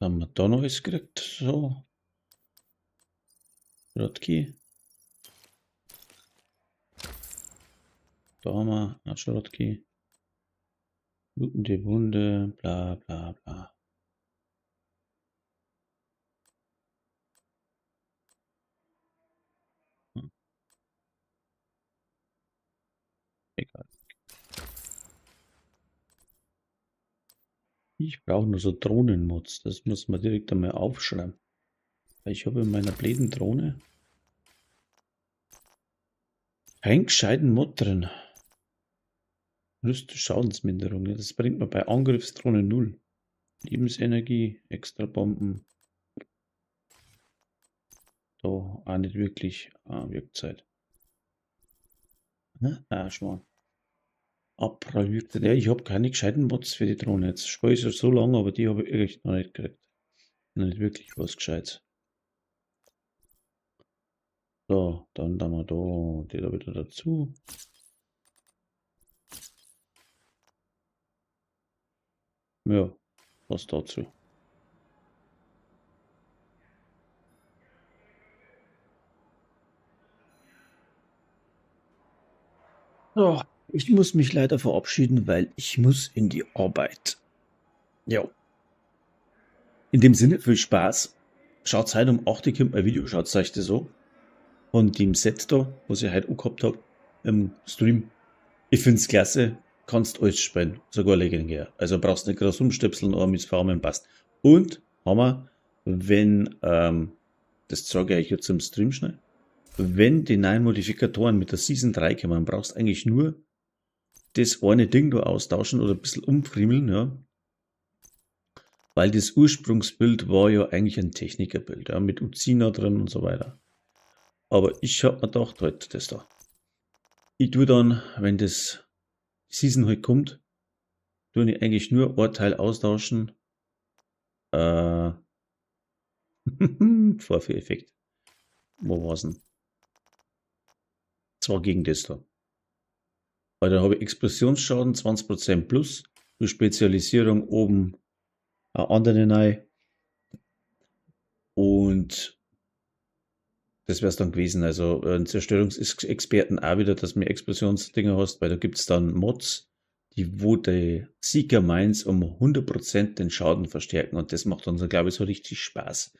Haben wir da noch was gekriegt? So. Schrottki. Da haben wir eine Schrottki. Blutende Wunde, bla bla bla. Egal. Ich brauche nur so Drohnenmods. Das muss man direkt einmal aufschreiben. Weil ich habe in meiner bläden Drohne keinen gescheiten Mod drin. Rüste Schadensminderung. Das bringt mir bei Angriffsdrohnen 0. Lebensenergie, extra Bomben. Da auch nicht wirklich Wirkzeit. Schmarrn. Wirkzeit. Ja, ich habe keine gescheiten Mods für die Drohne. Jetzt spiele ich so lange, aber die habe ich echt noch nicht gekriegt. Noch nicht wirklich was Gescheites. So, dann haben wir da die da wieder dazu. Ja, was dazu. So, ich muss mich leider verabschieden, weil ich muss in die Arbeit. Ja. In dem Sinne, viel Spaß. Schaut heute um 8 Uhr kommt mein Video, schaut euch das so. Von dem Set da, was ich heute gehabt habe, im Stream. Ich finde es klasse. Kannst alles spielen, sogar legendär. Also brauchst nicht groß umstöpseln, aber mit Farben passt. Und haben wir, wenn, das sage ich jetzt im Stream schnell, wenn die neuen Modifikatoren mit der Season 3 kommen, brauchst du eigentlich nur das eine Ding da austauschen oder ein bisschen umfriemeln, ja. Weil das Ursprungsbild war ja eigentlich ein Technikerbild, ja, mit Uzina drin und so weiter. Aber ich habe mir gedacht, halt das da. Ich tue dann, wenn das Season halt kommt, tue ich eigentlich nur ein Teil austauschen. Vorführeffekt. Wo war's denn? Zwar gegen das da. Weil dann habe ich Explosionsschaden 20% plus, für Spezialisierung oben andere rein. Und das wäre es dann gewesen. Also ein Zerstörungsexperten auch wieder, dass du mehr Explosionsdinger hast, weil da gibt es dann Mods, wo die Seeker Mines um 100% den Schaden verstärken und das macht uns, glaube ich, so richtig Spaß.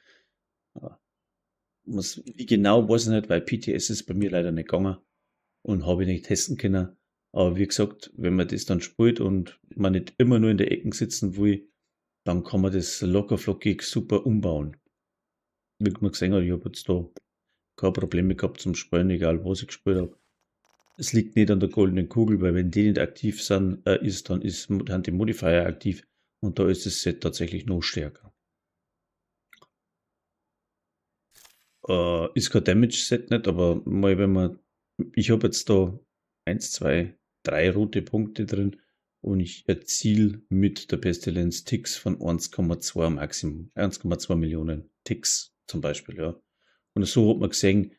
Wie genau, weiß ich nicht, weil PTS ist bei mir leider nicht gegangen und habe ich nicht testen können. Aber wie gesagt, wenn man das dann spielt und man nicht immer nur in der Ecke sitzen will, dann kann man das locker flockig super umbauen. Wie man gesehen hat, ich habe jetzt da keine Probleme gehabt zum Spielen, egal was ich gespielt habe. Es liegt nicht an der goldenen Kugel, weil wenn die nicht aktiv sind, dann sind die Modifier aktiv und da ist das Set tatsächlich noch stärker. Ist kein Damage-Set nicht, aber mal wenn man, ich habe jetzt da 1, 2, 3 rote Punkte drin und ich erziele mit der Pestilenz Ticks von 1,2 Maximum, 1,2 Millionen Ticks zum Beispiel, ja. Und so hat man gesehen,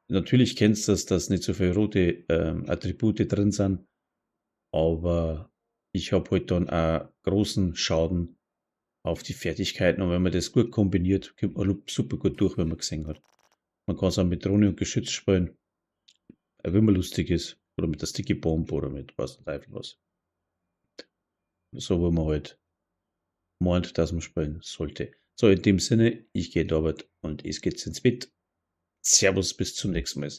natürlich kennst du das, dass nicht so viele rote Attribute drin sind, aber ich habe halt dann auch großen Schaden auf die Fertigkeiten und wenn man das gut kombiniert, kommt man super gut durch, wenn man gesehen hat. Man kann es auch mit Drohne und Geschütz spielen, wenn man lustig ist, oder mit der Sticky Bomb oder mit was der Teufel was. So, wo man halt meint, dass man spielen sollte. So, in dem Sinne, ich gehe in die Arbeit und es geht ins Bett. Servus, bis zum nächsten Mal.